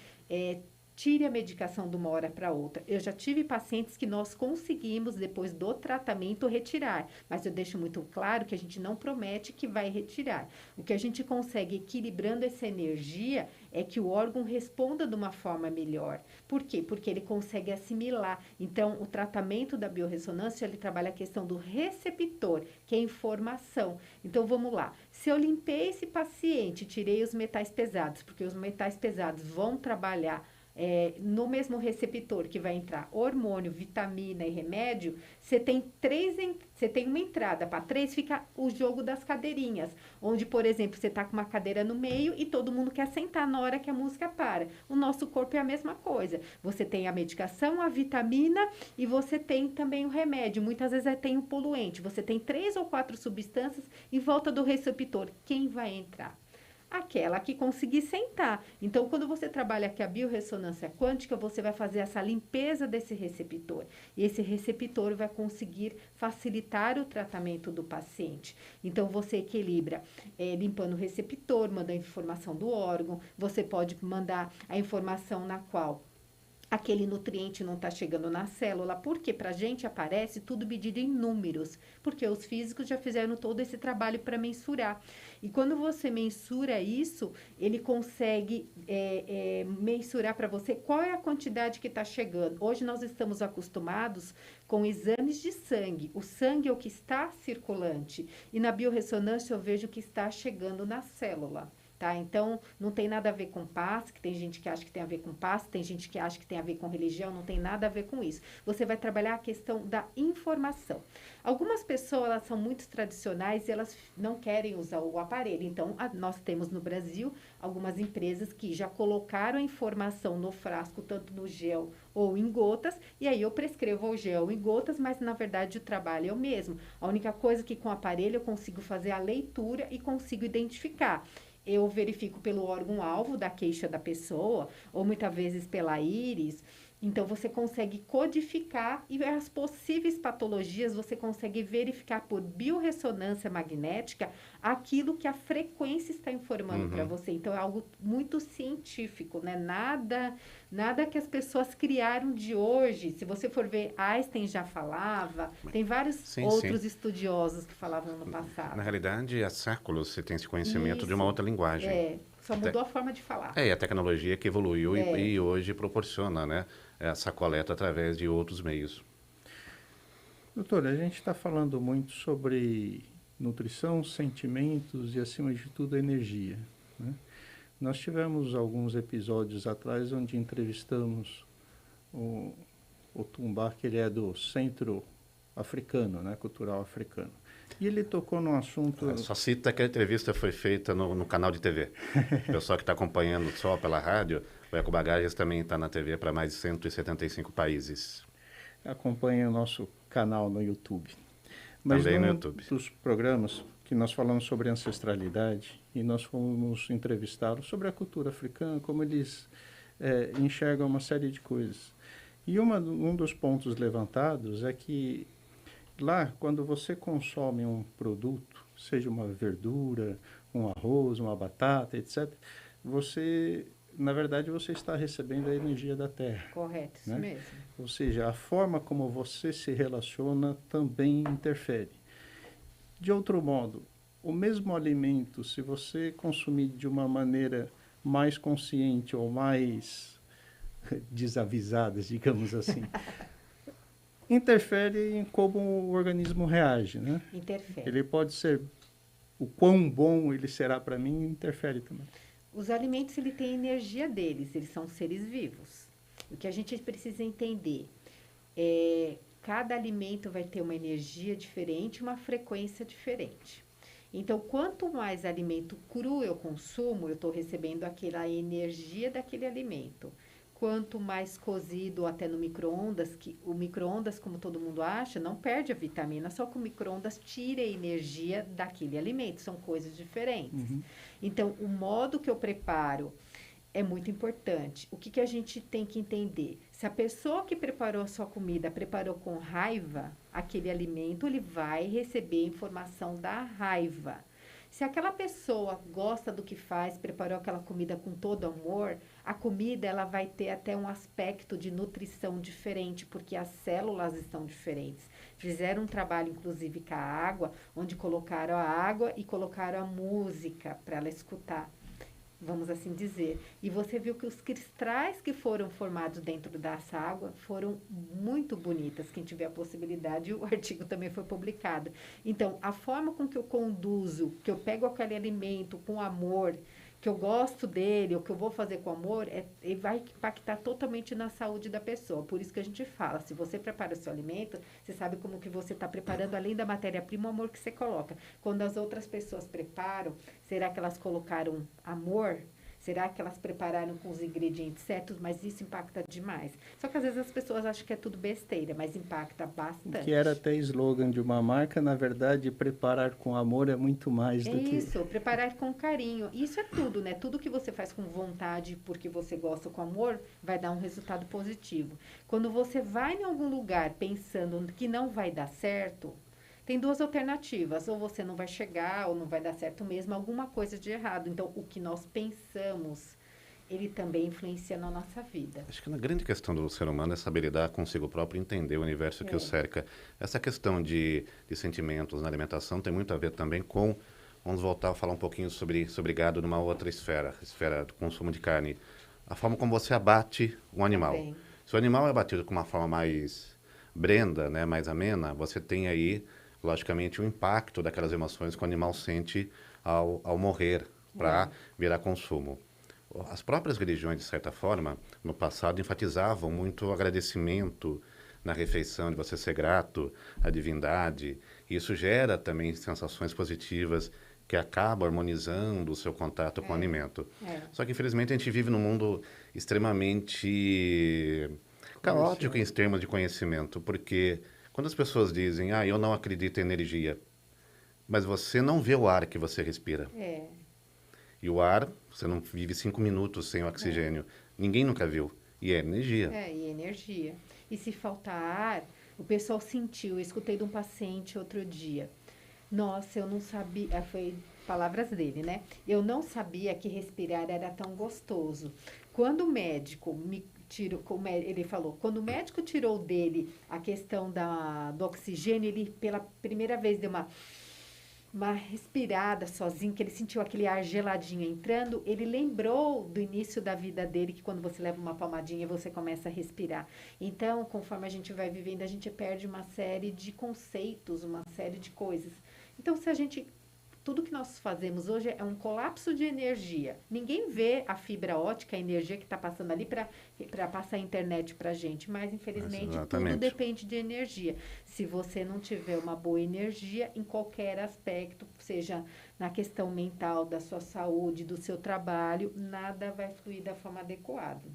tire a medicação de uma hora para outra. Eu já tive pacientes que nós conseguimos, depois do tratamento, retirar. Mas eu deixo muito claro que a gente não promete que vai retirar. O que a gente consegue equilibrando essa energia é que o órgão responda de uma forma melhor. Por quê? Porque ele consegue assimilar. Então, o tratamento da biorressonância, ele trabalha a questão do receptor, que é a informação. Então, vamos lá. Se eu limpei esse paciente, tirei os metais pesados, porque os metais pesados vão trabalhar no mesmo receptor que vai entrar hormônio, vitamina e remédio, você tem uma entrada para 3, fica o jogo das cadeirinhas, onde, por exemplo, você está com uma cadeira no meio e todo mundo quer sentar na hora que a música para. O nosso corpo é a mesma coisa. Você tem a medicação, a vitamina e você tem também o remédio. Muitas vezes tem o poluente. Você tem 3 ou 4 substâncias em volta do receptor. Quem vai entrar? Aquela que conseguir sentar. Então, quando você trabalha aqui a biorressonância quântica, você vai fazer essa limpeza desse receptor. E esse receptor vai conseguir facilitar o tratamento do paciente. Então, você equilibra limpando o receptor, mandando a informação do órgão. Você pode mandar a informação na qual aquele nutriente não está chegando na célula, porque para a gente aparece tudo medido em números, porque os físicos já fizeram todo esse trabalho para mensurar. E quando você mensura isso, ele consegue mensurar para você qual é a quantidade que está chegando. Hoje nós estamos acostumados com exames de sangue. O sangue é o que está circulante. E na biorressonância eu vejo o que está chegando na célula. Tá? Então, não tem nada a ver com passe, que tem gente que acha que tem a ver com passe, tem gente que acha que tem a ver com religião, não tem nada a ver com isso. Você vai trabalhar a questão da informação. Algumas pessoas, elas são muito tradicionais e elas não querem usar o aparelho. Então, nós temos no Brasil algumas empresas que já colocaram a informação no frasco, tanto no gel ou em gotas, e aí eu prescrevo o gel em gotas, mas na verdade o trabalho é o mesmo. A única coisa que com o aparelho eu consigo fazer a leitura e consigo identificar. Eu verifico pelo órgão-alvo da queixa da pessoa, ou muitas vezes pela íris. Então, você consegue codificar e as possíveis patologias, você consegue verificar por biorressonância magnética aquilo que a frequência está informando para você. Então, é algo muito científico, né? Nada que as pessoas criaram de hoje. Se você for ver, Einstein já falava, tem vários outros estudiosos que falavam no passado. Na realidade, há séculos você tem esse conhecimento de uma outra linguagem. Só mudou a forma de falar. E a tecnologia que evoluiu e hoje proporciona, né, essa coleta através de outros meios. Doutora, a gente está falando muito sobre nutrição, sentimentos e, acima de tudo, energia, né? Nós tivemos alguns episódios atrás onde entrevistamos o Tumba, que ele é do Centro Africano, né, Cultural Africano. E ele tocou num assunto... Só cita que a entrevista foi feita no canal de TV. O pessoal que está acompanhando só pela rádio, o Eco Bagagens também está na TV para mais de 175 países. Acompanha o nosso canal no YouTube. Mas também no YouTube. Dos programas que nós falamos sobre ancestralidade e nós fomos entrevistá-los sobre a cultura africana, como eles enxergam uma série de coisas. E um dos pontos levantados é que lá, quando você consome um produto, seja uma verdura, um arroz, uma batata, etc., na verdade, você está recebendo a energia da terra. Correto, isso mesmo. Ou seja, a forma como você se relaciona também interfere. De outro modo, o mesmo alimento, se você consumir de uma maneira mais consciente ou mais desavisada, digamos assim, interfere em como o organismo reage, né? Interfere. Ele pode ser o quão bom ele será para mim interfere também. Os alimentos, ele tem a energia deles, eles são seres vivos. O que a gente precisa entender é cada alimento vai ter uma energia diferente, uma frequência diferente. Então, quanto mais alimento cru eu consumo, eu estou recebendo aquela energia daquele alimento. Quanto mais cozido, até no micro-ondas, que o micro-ondas, como todo mundo acha, não perde a vitamina, só que o micro-ondas tira a energia daquele alimento, são coisas diferentes. Então, o modo que eu preparo é muito importante. O que a gente tem que entender? Se a pessoa que preparou a sua comida preparou com raiva, aquele alimento, ele vai receber informação da raiva. Se aquela pessoa gosta do que faz, preparou aquela comida com todo amor, a comida ela vai ter até um aspecto de nutrição diferente, porque as células estão diferentes. Fizeram um trabalho, inclusive, com a água, onde colocaram a água e colocaram a música para ela escutar, vamos assim dizer. E você viu que os cristais que foram formados dentro dessa água foram muito bonitas. Quem tiver a possibilidade, o artigo também foi publicado. Então, a forma com que eu conduzo, que eu pego aquele alimento com amor, que eu gosto dele, ou que eu vou fazer com amor, ele vai impactar totalmente na saúde da pessoa. Por isso que a gente fala, se você prepara o seu alimento, você sabe como que você está preparando, além da matéria-prima, o amor que você coloca. Quando as outras pessoas preparam, será que elas colocaram amor? Será que elas prepararam com os ingredientes certos? Mas isso impacta demais. Só que às vezes as pessoas acham que é tudo besteira, mas impacta bastante. Que era até slogan de uma marca, na verdade, preparar com amor é muito mais do que... Isso, preparar com carinho. Isso é tudo, né? Tudo que você faz com vontade, porque você gosta com amor, vai dar um resultado positivo. Quando você vai em algum lugar pensando que não vai dar certo, tem duas alternativas, ou você não vai chegar, ou não vai dar certo mesmo, alguma coisa de errado. Então, o que nós pensamos, ele também influencia na nossa vida. Acho que a grande questão do ser humano é saber lidar consigo próprio e entender o universo que o cerca. Essa questão de sentimentos na alimentação tem muito a ver também com... Vamos voltar a falar um pouquinho sobre gado numa outra esfera, esfera do consumo de carne. A forma como você abate um animal. Também. Se o animal é abatido com uma forma mais branda, né, mais amena, você tem aí... logicamente, o impacto daquelas emoções que o animal sente ao morrer para virar consumo. As próprias religiões, de certa forma, no passado, enfatizavam muito o agradecimento na refeição, de você ser grato à divindade. E isso gera também sensações positivas que acabam harmonizando o seu contato com o alimento. Só que, infelizmente, a gente vive num mundo extremamente caótico em termos de conhecimento, porque... Quando as pessoas dizem, eu não acredito em energia, mas você não vê o ar que você respira. E o ar, você não vive 5 minutos sem oxigênio. Ninguém nunca viu. E é energia. E energia. E se faltar ar, o pessoal sentiu. Eu escutei de um paciente outro dia. Nossa, eu não sabia... Foi palavras dele, né? Eu não sabia que respirar era tão gostoso. Quando o médico ele falou, quando o médico tirou dele a questão do oxigênio, ele pela primeira vez deu uma respirada sozinho, que ele sentiu aquele ar geladinho entrando, ele lembrou do início da vida dele, que quando você leva uma palmadinha, você começa a respirar. Então, conforme a gente vai vivendo, a gente perde uma série de conceitos, uma série de coisas. Então, tudo que nós fazemos hoje é um colapso de energia. Ninguém vê a fibra ótica, a energia que está passando ali para passar a internet para a gente. Mas, infelizmente, tudo depende de energia. Se você não tiver uma boa energia, em qualquer aspecto, seja na questão mental, da sua saúde, do seu trabalho, nada vai fluir da forma adequada.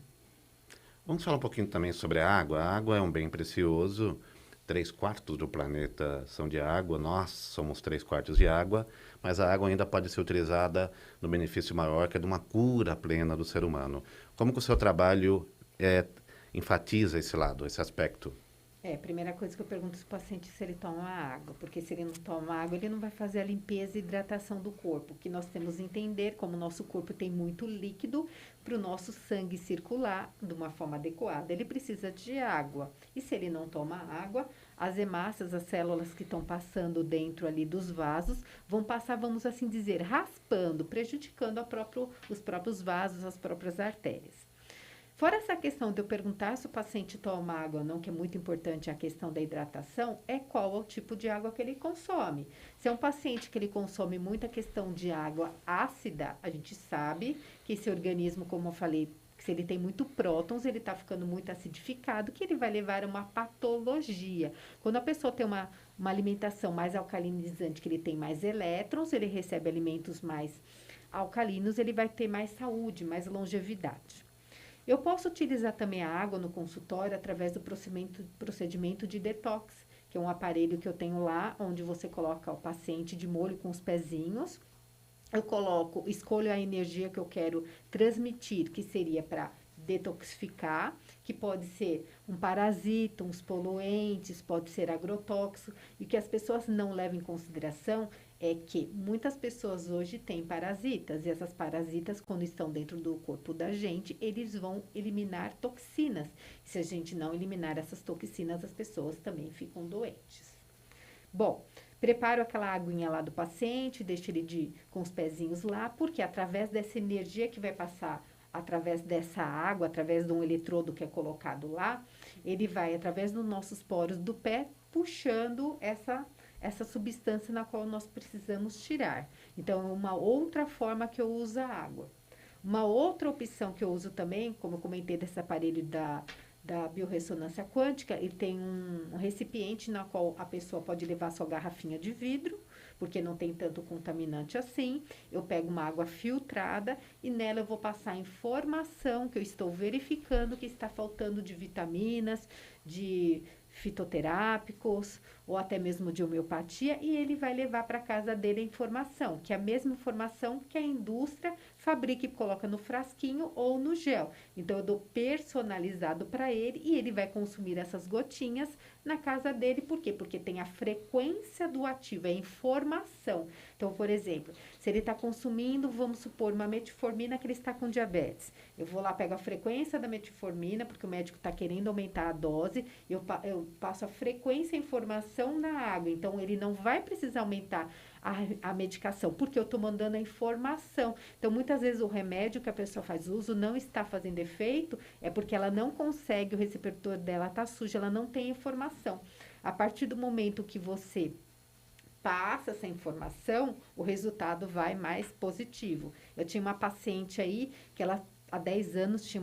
Vamos falar um pouquinho também sobre a água. A água é um bem precioso. 3/4 do planeta são de água, nós somos 3/4 de água, mas a água ainda pode ser utilizada no benefício maior, que é de uma cura plena do ser humano. Como que o seu trabalho enfatiza esse lado, esse aspecto? A primeira coisa que eu pergunto para o paciente se ele toma água, porque se ele não toma água, ele não vai fazer a limpeza e hidratação do corpo. O que nós temos que entender, como o nosso corpo tem muito líquido, para o nosso sangue circular de uma forma adequada, ele precisa de água. E se ele não toma água, as hemácias, as células que estão passando dentro ali dos vasos, vão passar, vamos assim dizer, raspando, prejudicando os próprios vasos, as próprias artérias. Fora essa questão de eu perguntar se o paciente toma água ou não, que é muito importante a questão da hidratação, é qual é o tipo de água que ele consome. Se é um paciente que ele consome muita questão de água ácida, a gente sabe que esse organismo, como eu falei, se ele tem muito prótons, ele está ficando muito acidificado, que ele vai levar a uma patologia. Quando a pessoa tem uma alimentação mais alcalinizante, que ele tem mais elétrons, ele recebe alimentos mais alcalinos, ele vai ter mais saúde, mais longevidade. Eu posso utilizar também a água no consultório através do procedimento de detox, que é um aparelho que eu tenho lá, onde você coloca o paciente de molho com os pezinhos. Eu escolho a energia que eu quero transmitir, que seria para detoxificar, que pode ser um parasita, uns poluentes, pode ser agrotóxico. E o que as pessoas não levam em consideração é que muitas pessoas hoje têm parasitas, e essas parasitas, quando estão dentro do corpo da gente, eles vão eliminar toxinas. E se a gente não eliminar essas toxinas, as pessoas também ficam doentes. Bom, preparo aquela aguinha lá do paciente, deixo ele com os pezinhos lá, porque através dessa energia que vai passar, através dessa água, através de um eletrodo que é colocado lá, ele vai, através dos nossos poros do pé, puxando essa substância na qual nós precisamos tirar. Então, é uma outra forma que eu uso a água. Uma outra opção que eu uso também, como eu comentei desse aparelho da biorressonância quântica, ele tem um recipiente na qual a pessoa pode levar sua garrafinha de vidro, porque não tem tanto contaminante assim. Eu pego uma água filtrada e nela eu vou passar a informação que eu estou verificando que está faltando de vitaminas, de fitoterápicos ou até mesmo de homeopatia, e ele vai levar para casa dele a informação, que é a mesma informação que a indústria fabrica e coloca no frasquinho ou no gel. Então, eu dou personalizado para ele e ele vai consumir essas gotinhas na casa dele. Por quê? Porque tem a frequência do ativo, é informação. Então, por exemplo, se ele está consumindo, vamos supor, uma metformina que ele está com diabetes. Eu vou lá, pego a frequência da metformina, porque o médico está querendo aumentar a dose, eu passo a frequência e a informação na água. Então, ele não vai precisar aumentar a medicação, porque eu estou mandando a informação. Então, muitas vezes o remédio que a pessoa faz uso não está fazendo efeito, é porque ela não consegue, o receptor dela está sujo, ela não tem informação. A partir do momento que você passa essa informação, o resultado vai mais positivo. Eu tinha uma paciente aí, que ela há 10 anos tinha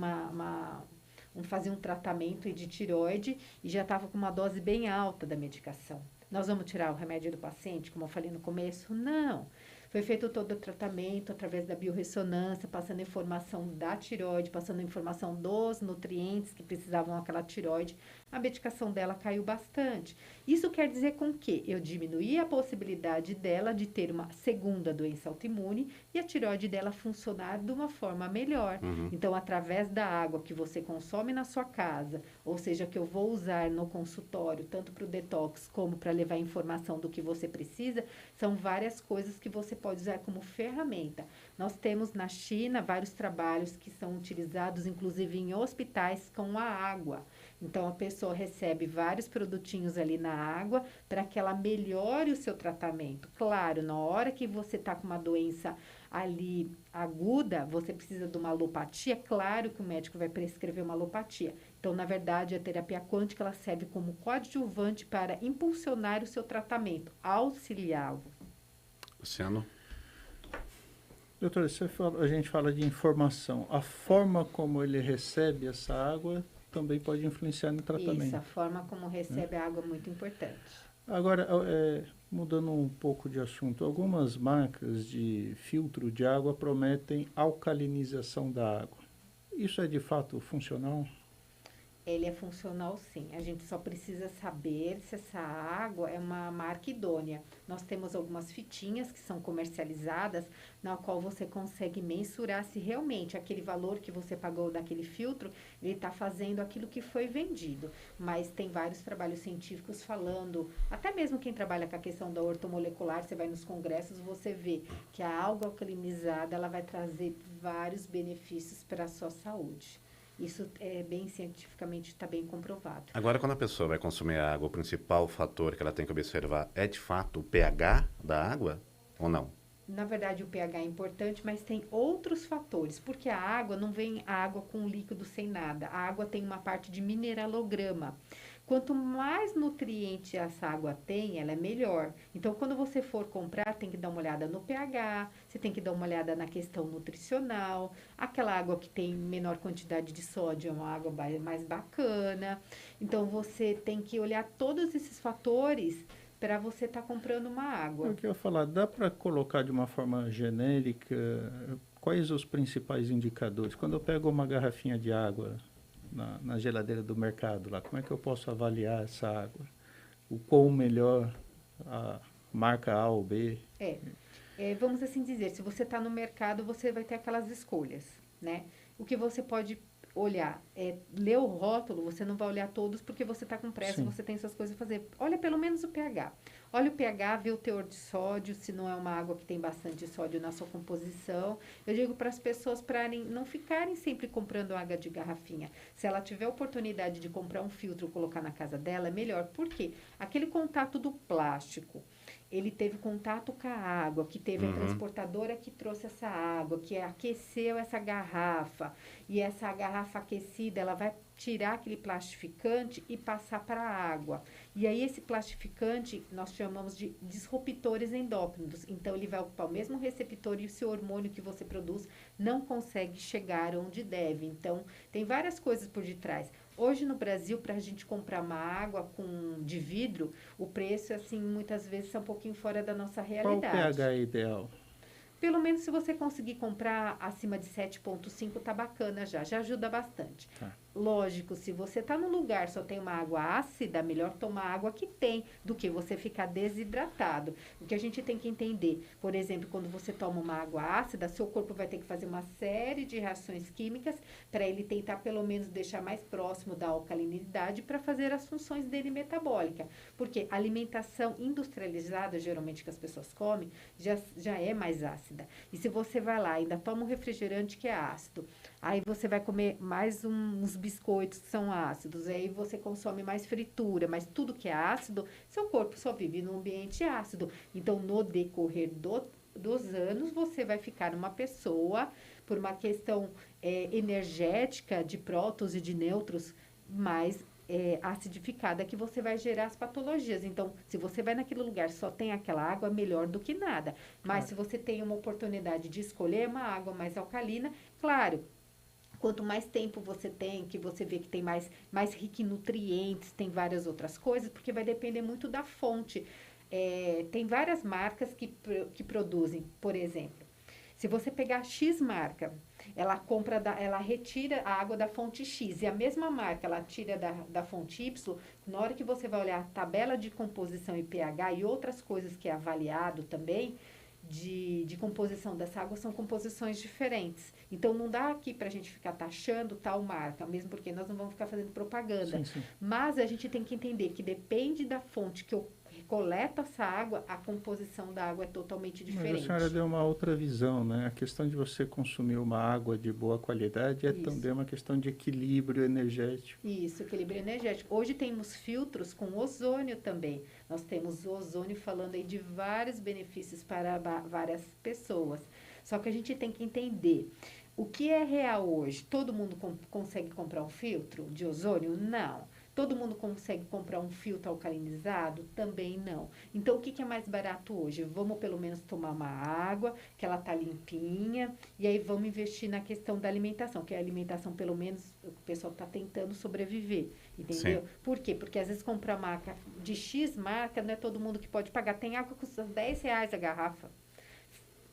fazia um tratamento de tireoide e já estava com uma dose bem alta da medicação. Nós vamos tirar o remédio do paciente, como eu falei no começo? Não. Foi feito todo o tratamento através da biorressonância, passando informação da tireoide, passando informação dos nutrientes que precisavam daquela tireoide. A medicação dela caiu bastante. Isso quer dizer com que eu diminuí a possibilidade dela de ter uma segunda doença autoimune e a tireoide dela funcionar de uma forma melhor. Então, através da água que você consome na sua casa, ou seja, que eu vou usar no consultório, tanto para o detox como para levar informação do que você precisa, são várias coisas que você pode usar como ferramenta. Nós temos na China vários trabalhos que são utilizados, inclusive em hospitais, com a água. Então, a pessoa recebe vários produtinhos ali na água para que ela melhore o seu tratamento. Claro, na hora que você está com uma doença ali aguda, você precisa de uma alopatia, claro que o médico vai prescrever uma alopatia. Então, na verdade, a terapia quântica ela serve como coadjuvante para impulsionar o seu tratamento, auxiliá-lo. Luciano? Doutora, a gente fala de informação. A forma como ele recebe essa água também pode influenciar no tratamento. Isso, a forma como recebe a água é muito importante. Agora, mudando um pouco de assunto, algumas marcas de filtro de água prometem alcalinização da água. Isso é de fato funcional? Ele é funcional, sim. A gente só precisa saber se essa água é uma marca idônea. Nós temos algumas fitinhas que são comercializadas, na qual você consegue mensurar se realmente aquele valor que você pagou daquele filtro, ele está fazendo aquilo que foi vendido. Mas tem vários trabalhos científicos falando, até mesmo quem trabalha com a questão da ortomolecular, você vai nos congressos, você vê que a água alcalinizada, ela vai trazer vários benefícios para a sua saúde. Isso é bem cientificamente, está bem comprovado. Agora, quando a pessoa vai consumir a água, o principal fator que ela tem que observar é, de fato, o pH da água ou não? na verdade, o pH é importante, mas tem outros fatores, porque a água não vem água com líquido sem nada. A água tem uma parte de mineralograma. Quanto mais nutriente essa água tem, ela é melhor. Então, quando você for comprar, tem que dar uma olhada no pH, você tem que dar uma olhada na questão nutricional. Aquela água que tem menor quantidade de sódio é uma água mais bacana. Então, você tem que olhar todos esses fatores para você estar comprando uma água. Eu queria falar, dá para colocar de uma forma genérica quais os principais indicadores? Quando eu pego uma garrafinha de água na geladeira do mercado lá, como é que eu posso avaliar essa água? O quão melhor a marca A ou B? Vamos assim dizer, se você está no mercado, você vai ter aquelas escolhas, né? O que você pode olhar ler o rótulo, você não vai olhar todos porque você está com pressa, Sim. você tem suas coisas a fazer. Olha pelo menos o pH. Olha o pH, vê o teor de sódio, se não é uma água que tem bastante sódio na sua composição. Eu digo para as pessoas para não ficarem sempre comprando água de garrafinha. Se ela tiver oportunidade de comprar um filtro e colocar na casa dela, é melhor. Por quê? Aquele contato do plástico, ele teve contato com a água, que teve a transportadora que trouxe essa água, que aqueceu essa garrafa. E essa garrafa aquecida, ela vai tirar aquele plastificante e passar para a água. E aí, esse plastificante, nós chamamos de disruptores endócrinos. Então, ele vai ocupar o mesmo receptor e o seu hormônio que você produz não consegue chegar onde deve. Então, tem várias coisas por detrás. Hoje, no Brasil, para a gente comprar uma água de vidro, o preço, assim, muitas vezes é um pouquinho fora da nossa realidade. Qual o pH ideal? Pelo menos se você conseguir comprar acima de 7,5, tá bacana já ajuda bastante. Tá. Lógico, se você tá num lugar só tem uma água ácida, melhor tomar água que tem do que você ficar desidratado. O que a gente tem que entender, por exemplo, quando você toma uma água ácida, seu corpo vai ter que fazer uma série de reações químicas para ele tentar pelo menos deixar mais próximo da alcalinidade para fazer as funções dele metabólica. Porque a alimentação industrializada, geralmente que as pessoas comem, já é mais ácida. E se você vai lá e ainda toma um refrigerante que é ácido, aí você vai comer mais uns biscoitos que são ácidos, aí você consome mais fritura, mas tudo que é ácido, seu corpo só vive num ambiente ácido. Então, no decorrer dos anos, você vai ficar uma pessoa, por uma questão energética, de prótons e de nêutrons, mais acidificada, que você vai gerar as patologias. Então, se você vai naquele lugar só tem aquela água, melhor do que nada. Mas se você tem uma oportunidade de escolher uma água mais alcalina, claro, quanto mais tempo você tem, que você vê que tem mais rico em nutrientes, tem várias outras coisas, porque vai depender muito da fonte. Tem várias marcas que produzem, por exemplo, se você pegar a X marca, ela retira a água da fonte X, e a mesma marca, ela tira da fonte Y, na hora que você vai olhar a tabela de composição e pH e outras coisas que é avaliado também, de composição dessa água, são composições diferentes. Então, não dá aqui para a gente ficar taxando tal marca, mesmo porque nós não vamos ficar fazendo propaganda. Sim, sim. Mas a gente tem que entender que depende da fonte que eu coleta essa água, a composição da água é totalmente diferente. Mas a senhora deu uma outra visão, né? A questão de você consumir uma água de boa qualidade é também uma questão de equilíbrio energético. Isso, equilíbrio energético. Hoje temos filtros com ozônio também. Nós temos o ozônio falando aí de vários benefícios para várias pessoas. Só que a gente tem que entender o que é real hoje. Todo mundo consegue comprar um filtro de ozônio? Não. Todo mundo consegue comprar um filtro alcalinizado? Também não. Então, o que é mais barato hoje? Vamos pelo menos tomar uma água, que ela tá limpinha, e aí vamos investir na questão da alimentação, que a alimentação, pelo menos, o pessoal está tentando sobreviver, entendeu? Sim. Por quê? Porque às vezes comprar marca de X marca, não é todo mundo que pode pagar. Tem água que custa R$10 a garrafa.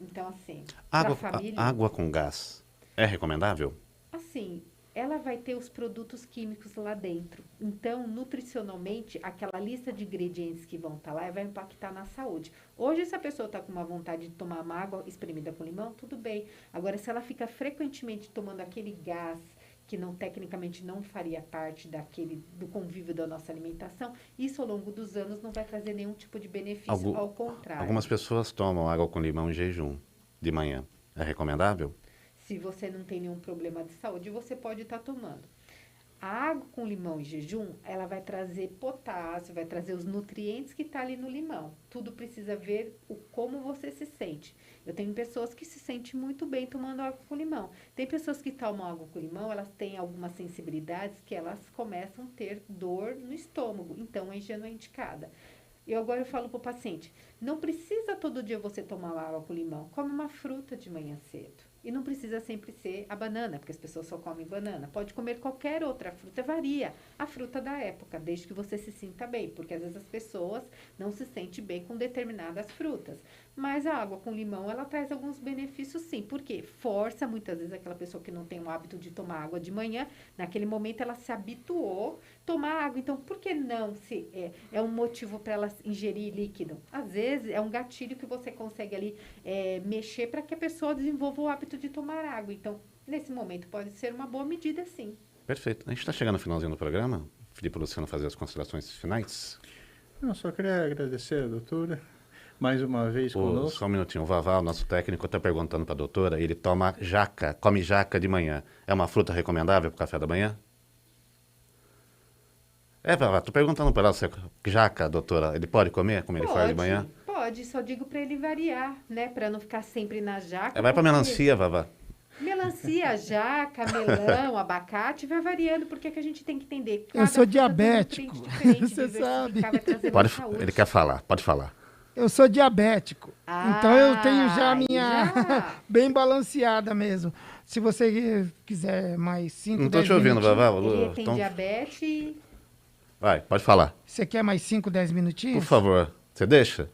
Então, assim, Água, pra família... água com gás é recomendável? Assim, ela vai ter os produtos químicos lá dentro. Então, nutricionalmente, aquela lista de ingredientes que vão estar lá vai impactar na saúde. Hoje, se a pessoa está com uma vontade de tomar uma água espremida com limão, tudo bem. Agora, se ela fica frequentemente tomando aquele gás que tecnicamente não faria parte do convívio da nossa alimentação, isso ao longo dos anos não vai trazer nenhum tipo de benefício, ao contrário. Algumas pessoas tomam água com limão em jejum de manhã. É recomendável? Se você não tem nenhum problema de saúde, você pode estar tomando. A água com limão em jejum, ela vai trazer potássio, vai trazer os nutrientes que tá ali no limão. Tudo precisa ver como você se sente. Eu tenho pessoas que se sentem muito bem tomando água com limão. Tem pessoas que tomam água com limão, elas têm algumas sensibilidades que elas começam a ter dor no estômago. Então, a higiene não é indicada. Agora eu falo para o paciente, não precisa todo dia você tomar água com limão. Come uma fruta de manhã cedo. E não precisa sempre ser a banana, porque as pessoas só comem banana. Pode comer qualquer outra fruta, varia a fruta da época, desde que você se sinta bem. Porque às vezes as pessoas não se sentem bem com determinadas frutas. Mas a água com limão, ela traz alguns benefícios sim. Por quê? Força muitas vezes aquela pessoa que não tem o hábito de tomar água de manhã. Naquele momento ela se habituou a tomar água. Então, por que não se é um motivo para ela ingerir líquido? Às vezes é um gatilho que você consegue ali mexer para que a pessoa desenvolva o hábito de tomar água. Então, nesse momento pode ser uma boa medida sim. Perfeito. A gente está chegando no finalzinho do programa. Felipe e Luciano fazer as considerações finais. Eu só queria agradecer a doutora mais uma vez conosco. Só um minutinho. O Vavá, o nosso técnico, está perguntando para a doutora, ele toma jaca, come jaca de manhã. É uma fruta recomendável para o café da manhã? Vavá, tô perguntando para ela se jaca, doutora, ele pode comer, como ele faz de manhã? Pode, só digo para ele variar, né? Para não ficar sempre na jaca. Vai para melancia, Vavá. Melancia, jaca, melão, abacate, vai variando, porque que a gente tem que entender. Eu sou diabético, você sabe. Ele quer falar, pode falar. Eu sou diabético, então eu tenho já a minha bem balanceada mesmo. Se você quiser mais 5, 10 Não tô te ouvindo, Vavá. Ele tem diabetes. Vai, pode falar. Você quer mais 5, 10 minutinhos? Por favor, você deixa?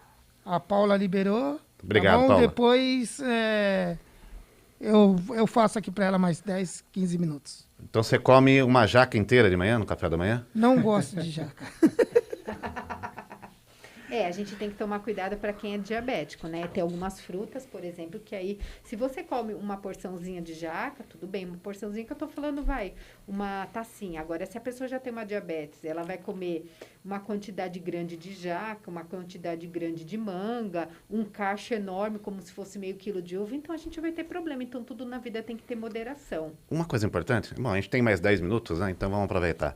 A Paula liberou. Obrigado, tá bom? Paula. Depois eu faço aqui para ela mais 10, 15 minutos. Então você come uma jaca inteira de manhã, no café da manhã? Não gosto de jaca. A gente tem que tomar cuidado para quem é diabético, né? Tem algumas frutas, por exemplo, que aí, se você come uma porçãozinha de jaca, tudo bem, uma porçãozinha que eu tô falando, uma tacinha. Agora, se a pessoa já tem uma diabetes, ela vai comer uma quantidade grande de jaca, uma quantidade grande de manga, um cacho enorme, como se fosse meio quilo de uva, então a gente vai ter problema. Então, tudo na vida tem que ter moderação. Uma coisa importante, bom, a gente tem mais 10 minutos, né? Então vamos aproveitar.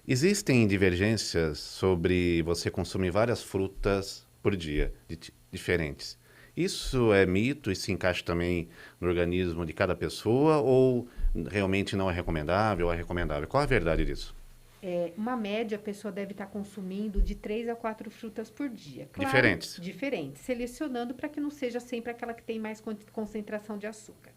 Existem divergências sobre você consumir várias frutas por dia, diferentes. Isso é mito e se encaixa também no organismo de cada pessoa ou realmente não é recomendável ou é recomendável? Qual a verdade disso? Uma média, a pessoa deve estar consumindo de 3 a 4 frutas por dia. Claro, diferentes, selecionando para que não seja sempre aquela que tem mais concentração de açúcar.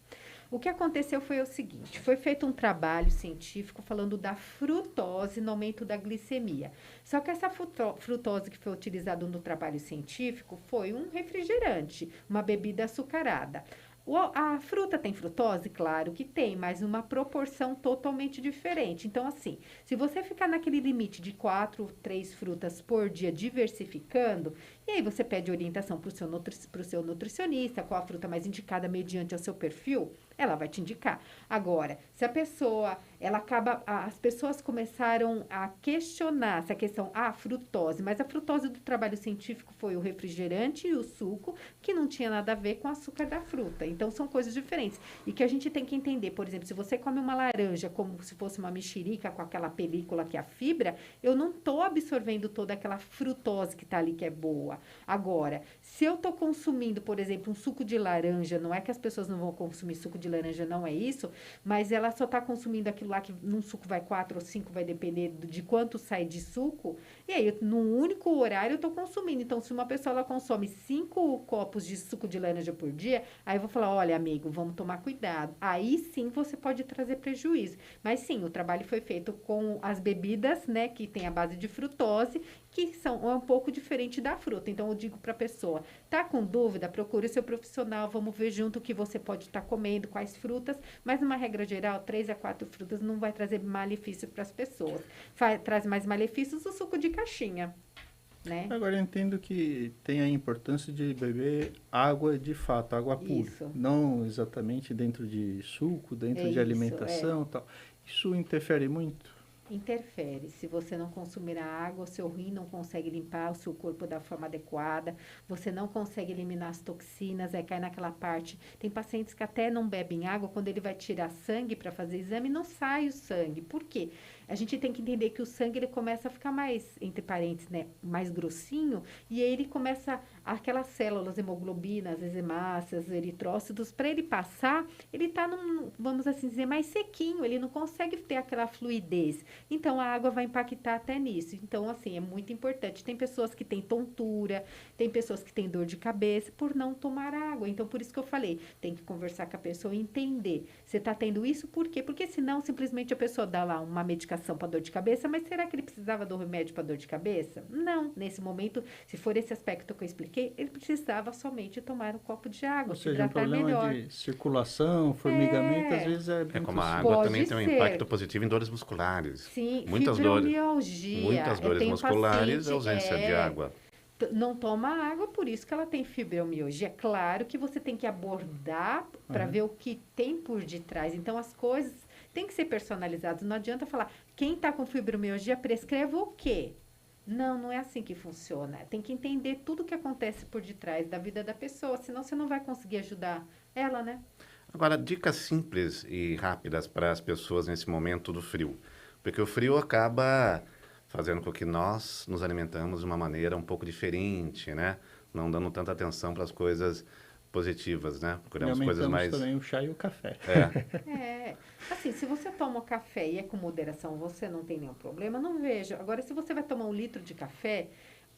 O que aconteceu foi o seguinte, foi feito um trabalho científico falando da frutose no aumento da glicemia. Só que essa frutose que foi utilizada no trabalho científico foi um refrigerante, uma bebida açucarada. A fruta tem frutose? Claro que tem, mas uma proporção totalmente diferente. Então, assim, se você ficar naquele limite de 4, 3 frutas por dia, diversificando, e aí você pede orientação para o seu nutricionista, qual a fruta mais indicada mediante o seu perfil, ela vai te indicar. Agora, se a pessoa, as pessoas começaram a questionar essa questão, frutose, mas a frutose do trabalho científico foi o refrigerante e o suco, que não tinha nada a ver com o açúcar da fruta. Então, são coisas diferentes. E que a gente tem que entender, por exemplo, se você come uma laranja como se fosse uma mexerica com aquela película que é a fibra, eu não estou absorvendo toda aquela frutose que está ali que é boa. Agora, se eu estou consumindo, por exemplo, um suco de laranja, não é que as pessoas não vão consumir suco de laranja, não é isso, mas ela só está consumindo aquilo lá que num suco vai 4 ou 5, vai depender de quanto sai de suco, e aí, num único horário, eu estou consumindo. Então, se uma pessoa ela consome 5 copos de suco de laranja por dia, aí eu vou falar, olha, amigo, vamos tomar cuidado. Aí, sim, você pode trazer prejuízo. Mas, sim, o trabalho foi feito com as bebidas, né, que tem a base de frutose, que é um pouco diferente da fruta. Então, eu digo para a pessoa, tá com dúvida? Procure o seu profissional, vamos ver junto o que você pode estar comendo, quais frutas, mas, numa regra geral, 3 a 4 frutas não vai trazer malefício para as pessoas. Traz mais malefícios o suco de caixinha, né? Agora, eu entendo que tem a importância de beber água de fato, água pura. Isso. Não exatamente dentro de suco, dentro de alimentação e tal. Isso interfere muito? Interfere. Se você não consumir a água, o seu rim não consegue limpar o seu corpo da forma adequada, você não consegue eliminar as toxinas, aí cai naquela parte. Tem pacientes que até não bebem água, quando ele vai tirar sangue para fazer exame, não sai o sangue. Por quê? A gente tem que entender que o sangue ele começa a ficar mais, entre parênteses, né, mais grossinho, e aí ele começa, aquelas células, hemoglobinas, as hemácias, eritrócitos, para ele passar, ele está, vamos assim dizer, mais sequinho, ele não consegue ter aquela fluidez. Então, a água vai impactar até nisso. Então, assim, é muito importante. Tem pessoas que têm tontura, tem pessoas que têm dor de cabeça por não tomar água. Então, por isso que eu falei, tem que conversar com a pessoa e entender. Você está tendo isso por quê? Porque senão, simplesmente, a pessoa dá lá uma medicação para dor de cabeça, mas será que ele precisava do remédio para dor de cabeça? Não. Nesse momento, se for esse aspecto que eu expliquei, ele precisava somente tomar um copo de água, Ou se seja, um hidratar problema melhor. de circulação, formigamento, às vezes É como a possível. água Pode também tem um ser. impacto positivo em dores musculares. Sim, Muitas dores, fibromialgia. muitas Eu dores tenho musculares, paciente, ausência de água. não toma água, por isso que ela tem fibromialgia. É claro que você tem que abordar para ver o que tem por detrás. Então, as coisas têm que ser personalizadas. Não adianta falar, quem está com fibromialgia prescreva o quê? Não, não é assim que funciona. Tem que entender tudo o que acontece por detrás da vida da pessoa, senão você não vai conseguir ajudar ela, né? Agora, dicas simples e rápidas para as pessoas nesse momento do frio. Porque o frio acaba fazendo com que nós nos alimentamos de uma maneira um pouco diferente, né? Não dando tanta atenção para as coisas positivas, né? Procuramos coisas mais... também o chá e o café. Assim, se você toma café e é com moderação, você não tem nenhum problema, não vejo. Agora, se você vai tomar 1 litro de café,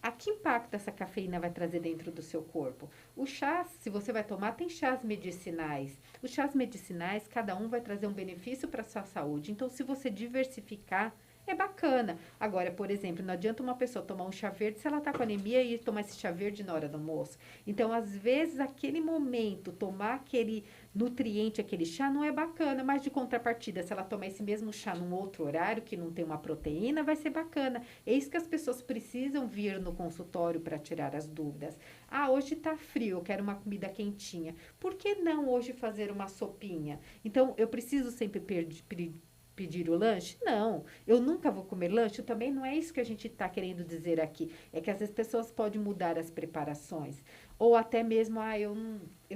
a que impacto essa cafeína vai trazer dentro do seu corpo? O chá, se você vai tomar, tem chás medicinais. Os chás medicinais, cada um vai trazer um benefício para a sua saúde. Então, se você diversificar, é bacana. Agora, por exemplo, não adianta uma pessoa tomar um chá verde se ela está com anemia e tomar esse chá verde na hora do almoço. Então, às vezes, aquele momento, tomar aquele nutriente, aquele chá, não é bacana. Mas, de contrapartida, se ela tomar esse mesmo chá num outro horário, que não tem uma proteína, vai ser bacana. É isso que as pessoas precisam vir no consultório para tirar as dúvidas. Ah, hoje está frio, eu quero uma comida quentinha. Por que não hoje fazer uma sopinha? Então, eu preciso sempre pedir o lanche? Não, eu nunca vou comer lanche, também não é isso que a gente está querendo dizer aqui. É que as pessoas podem mudar as preparações. Ou até mesmo,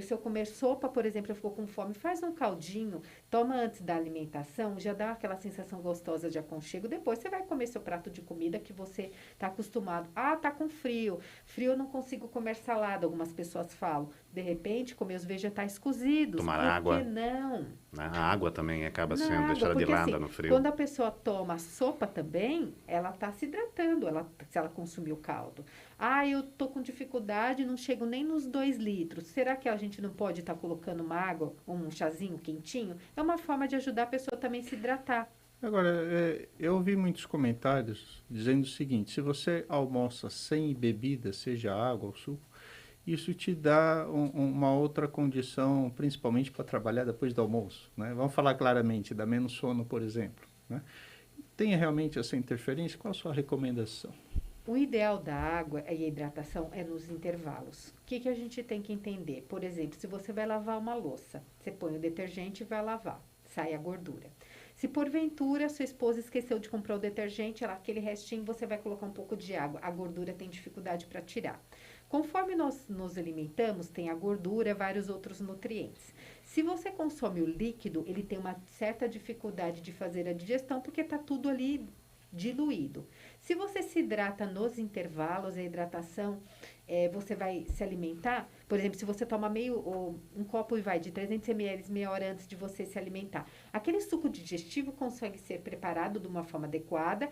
se eu comer sopa, por exemplo, eu fico com fome, faz um caldinho, toma antes da alimentação, já dá aquela sensação gostosa de aconchego. Depois você vai comer seu prato de comida que você está acostumado. Ah, tá com frio. Frio eu não consigo comer salada, algumas pessoas falam. De repente, comer os vegetais cozidos. Tomar por água. que não? A água também acaba Na sendo água, deixada de porque, lado assim, no frio. quando a pessoa toma sopa também, ela está se hidratando, se ela consumiu caldo. Ah, eu tô com dificuldade, não chego nem nos 2 litros. Será que a gente não pode estar colocando uma água, um chazinho quentinho? É uma forma de ajudar a pessoa também a se hidratar. Agora, eu ouvi muitos comentários dizendo o seguinte: se você almoça sem bebida, seja água ou suco, isso te dá uma outra condição, principalmente para trabalhar depois do almoço, né? Vamos falar claramente, dá menos sono, por exemplo, né? Tem realmente essa interferência? Qual a sua recomendação? O ideal da água e a hidratação é nos intervalos. O que a gente tem que entender? Por exemplo, se você vai lavar uma louça, você põe o detergente e vai lavar, sai a gordura. Se porventura sua esposa esqueceu de comprar o detergente, aquele restinho você vai colocar um pouco de água, a gordura tem dificuldade para tirar. Conforme nós nos alimentamos, tem a gordura, vários outros nutrientes. Se você consome o líquido, ele tem uma certa dificuldade de fazer a digestão, porque está tudo ali diluído. Se você se hidrata nos intervalos, a hidratação, você vai se alimentar, por exemplo, se você toma um copo de 300 ml meia hora antes de você se alimentar, aquele suco digestivo consegue ser preparado de uma forma adequada,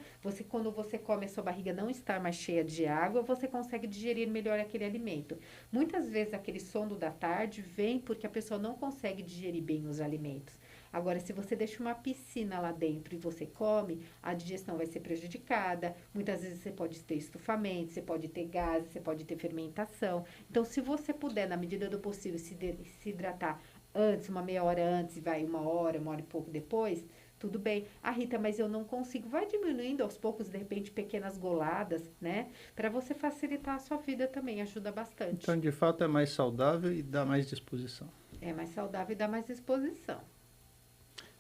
quando você come, a sua barriga não está mais cheia de água, você consegue digerir melhor aquele alimento. Muitas vezes aquele sono da tarde vem porque a pessoa não consegue digerir bem os alimentos. Agora, se você deixa uma piscina lá dentro e você come, a digestão vai ser prejudicada. Muitas vezes você pode ter estufamento, você pode ter gases, você pode ter fermentação. Então, se você puder, na medida do possível, se hidratar antes, uma meia hora antes, uma hora e pouco depois, tudo bem. Ah, Rita, mas eu não consigo. Vai diminuindo aos poucos, de repente, pequenas goladas, né? Para você facilitar a sua vida também, ajuda bastante. Então, de fato, é mais saudável e dá mais disposição. É mais saudável e dá mais disposição.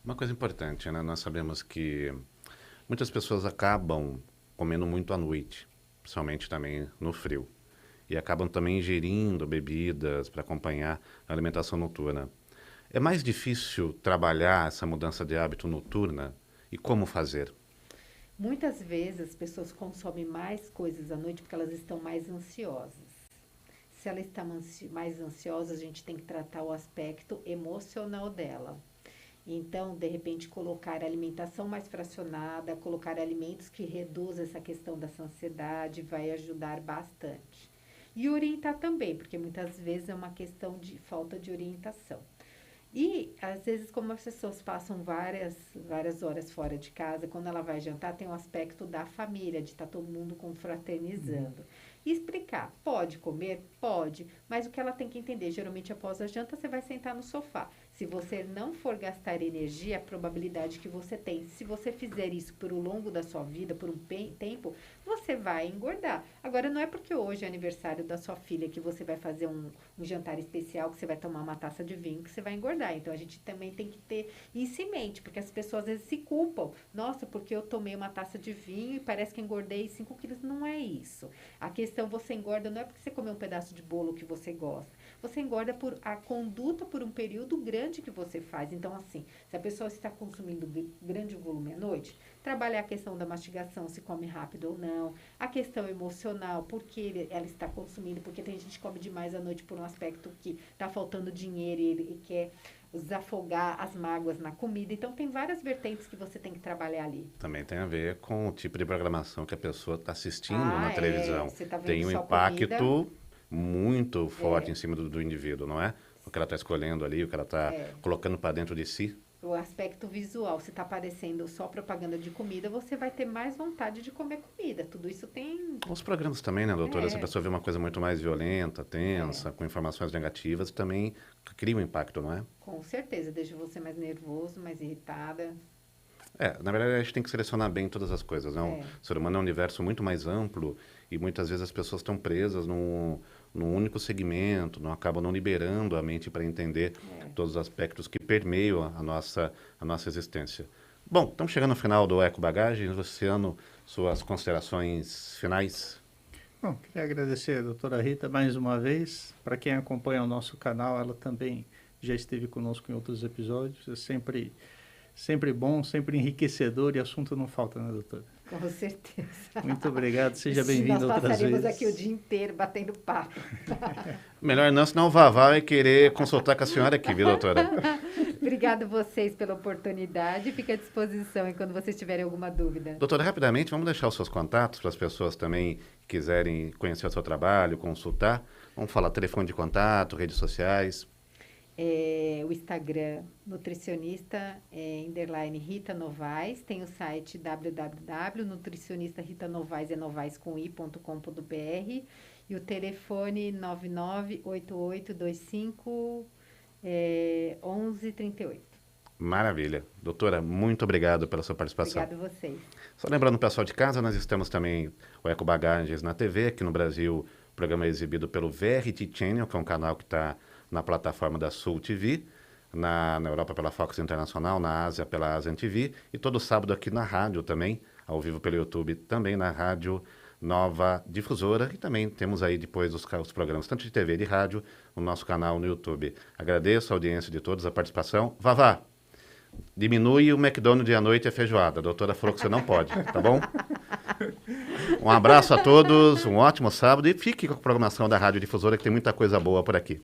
Uma coisa importante, né? Nós sabemos que Muitas pessoas acabam comendo muito à noite, principalmente também no frio. E acabam também ingerindo bebidas para acompanhar a alimentação noturna. É mais difícil trabalhar essa mudança de hábito noturna e como fazer? Muitas vezes as pessoas consomem mais coisas à noite porque elas estão mais ansiosas. Se ela está mais ansiosa, a gente tem que tratar o aspecto emocional dela. Então, de repente, colocar alimentação mais fracionada, colocar alimentos que reduzam essa questão dessa ansiedade, vai ajudar bastante. E orientar também, porque muitas vezes é uma questão de falta de orientação. E, às vezes, como as pessoas passam várias horas fora de casa, quando ela vai jantar, tem um aspecto da família, de estar todo mundo confraternizando. E explicar, pode comer? Pode, mas o que ela tem que entender, geralmente após a janta, você vai sentar no sofá. Se você não for gastar energia, a probabilidade que você tem, se você fizer isso por um longo da sua vida, por um tempo, você vai engordar. Agora, não é porque hoje é aniversário da sua filha que você vai fazer um jantar especial, que você vai tomar uma taça de vinho, que você vai engordar. Então, a gente também tem que ter isso em mente, porque as pessoas às vezes se culpam. Nossa, porque eu tomei uma taça de vinho e parece que engordei 5 quilos. Não é isso. A questão, você engorda não é porque você comeu um pedaço de bolo que você gosta. Você engorda por a conduta por um período grande que você faz. Então, assim, se a pessoa está consumindo grande volume à noite, trabalhar a questão da mastigação, se come rápido ou não, a questão emocional, porque ela está consumindo, porque tem gente que come demais à noite por um aspecto que está faltando dinheiro e quer desafogar as mágoas na comida. Então, tem várias vertentes que você tem que trabalhar ali. Também tem a ver com o tipo de programação que a pessoa está assistindo na televisão. Você tá vendo Tem um só impacto comida. muito forte em cima do indivíduo, não é? O que ela está escolhendo ali, o que ela está colocando para dentro de si. O aspecto visual, se está aparecendo só propaganda de comida, você vai ter mais vontade de comer comida. Tudo isso tem... Os programas também, né, doutora? Se a pessoa vê uma coisa muito mais violenta, tensa, com informações negativas, também cria um impacto, não é? Com certeza, deixa você mais nervoso, mais irritada. Na verdade, a gente tem que selecionar bem todas as coisas, né? O ser humano é um universo muito mais amplo e muitas vezes as pessoas estão presas num único segmento, não acabam não liberando a mente para entender todos os aspectos que permeiam a nossa existência. Bom, estamos chegando no final do Eco Bagagens. Luciano, suas considerações finais? Bom, queria agradecer a doutora Rita mais uma vez. Para quem acompanha o nosso canal, ela também já esteve conosco em outros episódios. É sempre bom, sempre enriquecedor e assunto não falta, né, doutora? Com certeza. Muito obrigado, seja bem-vindo outras vezes. Nós passaríamos aqui o dia inteiro batendo papo. Melhor não, senão o Vavá vai querer consultar com a senhora aqui, viu, doutora? Obrigado vocês pela oportunidade. Fica à disposição e quando vocês tiverem alguma dúvida. Doutora, rapidamente, vamos deixar os seus contatos para as pessoas também que quiserem conhecer o seu trabalho, consultar. Vamos falar telefone de contato, redes sociais. O Instagram, nutricionista _ Rita Novaes, tem o site www.nutricionistaritanovais.com.br e o telefone 9988251138. Maravilha. Doutora, muito obrigado pela sua participação. Obrigado a vocês. Só lembrando o pessoal de casa, nós estamos também o Eco Bagagens na TV, aqui no Brasil o programa é exibido pelo Verity Channel, que é um canal que está na plataforma da Sul TV, na Europa pela Fox Internacional, na Ásia pela Asian TV, e todo sábado aqui na rádio também, ao vivo pelo YouTube, também na Rádio Nova Difusora, e também temos aí depois os programas, tanto de TV e de rádio, no nosso canal no YouTube. Agradeço a audiência de todos, a participação. Vavá, diminui o McDonald's à noite e a feijoada. A doutora falou que você não pode, tá bom? Um abraço a todos, um ótimo sábado e fique com a programação da Rádio Difusora, que tem muita coisa boa por aqui.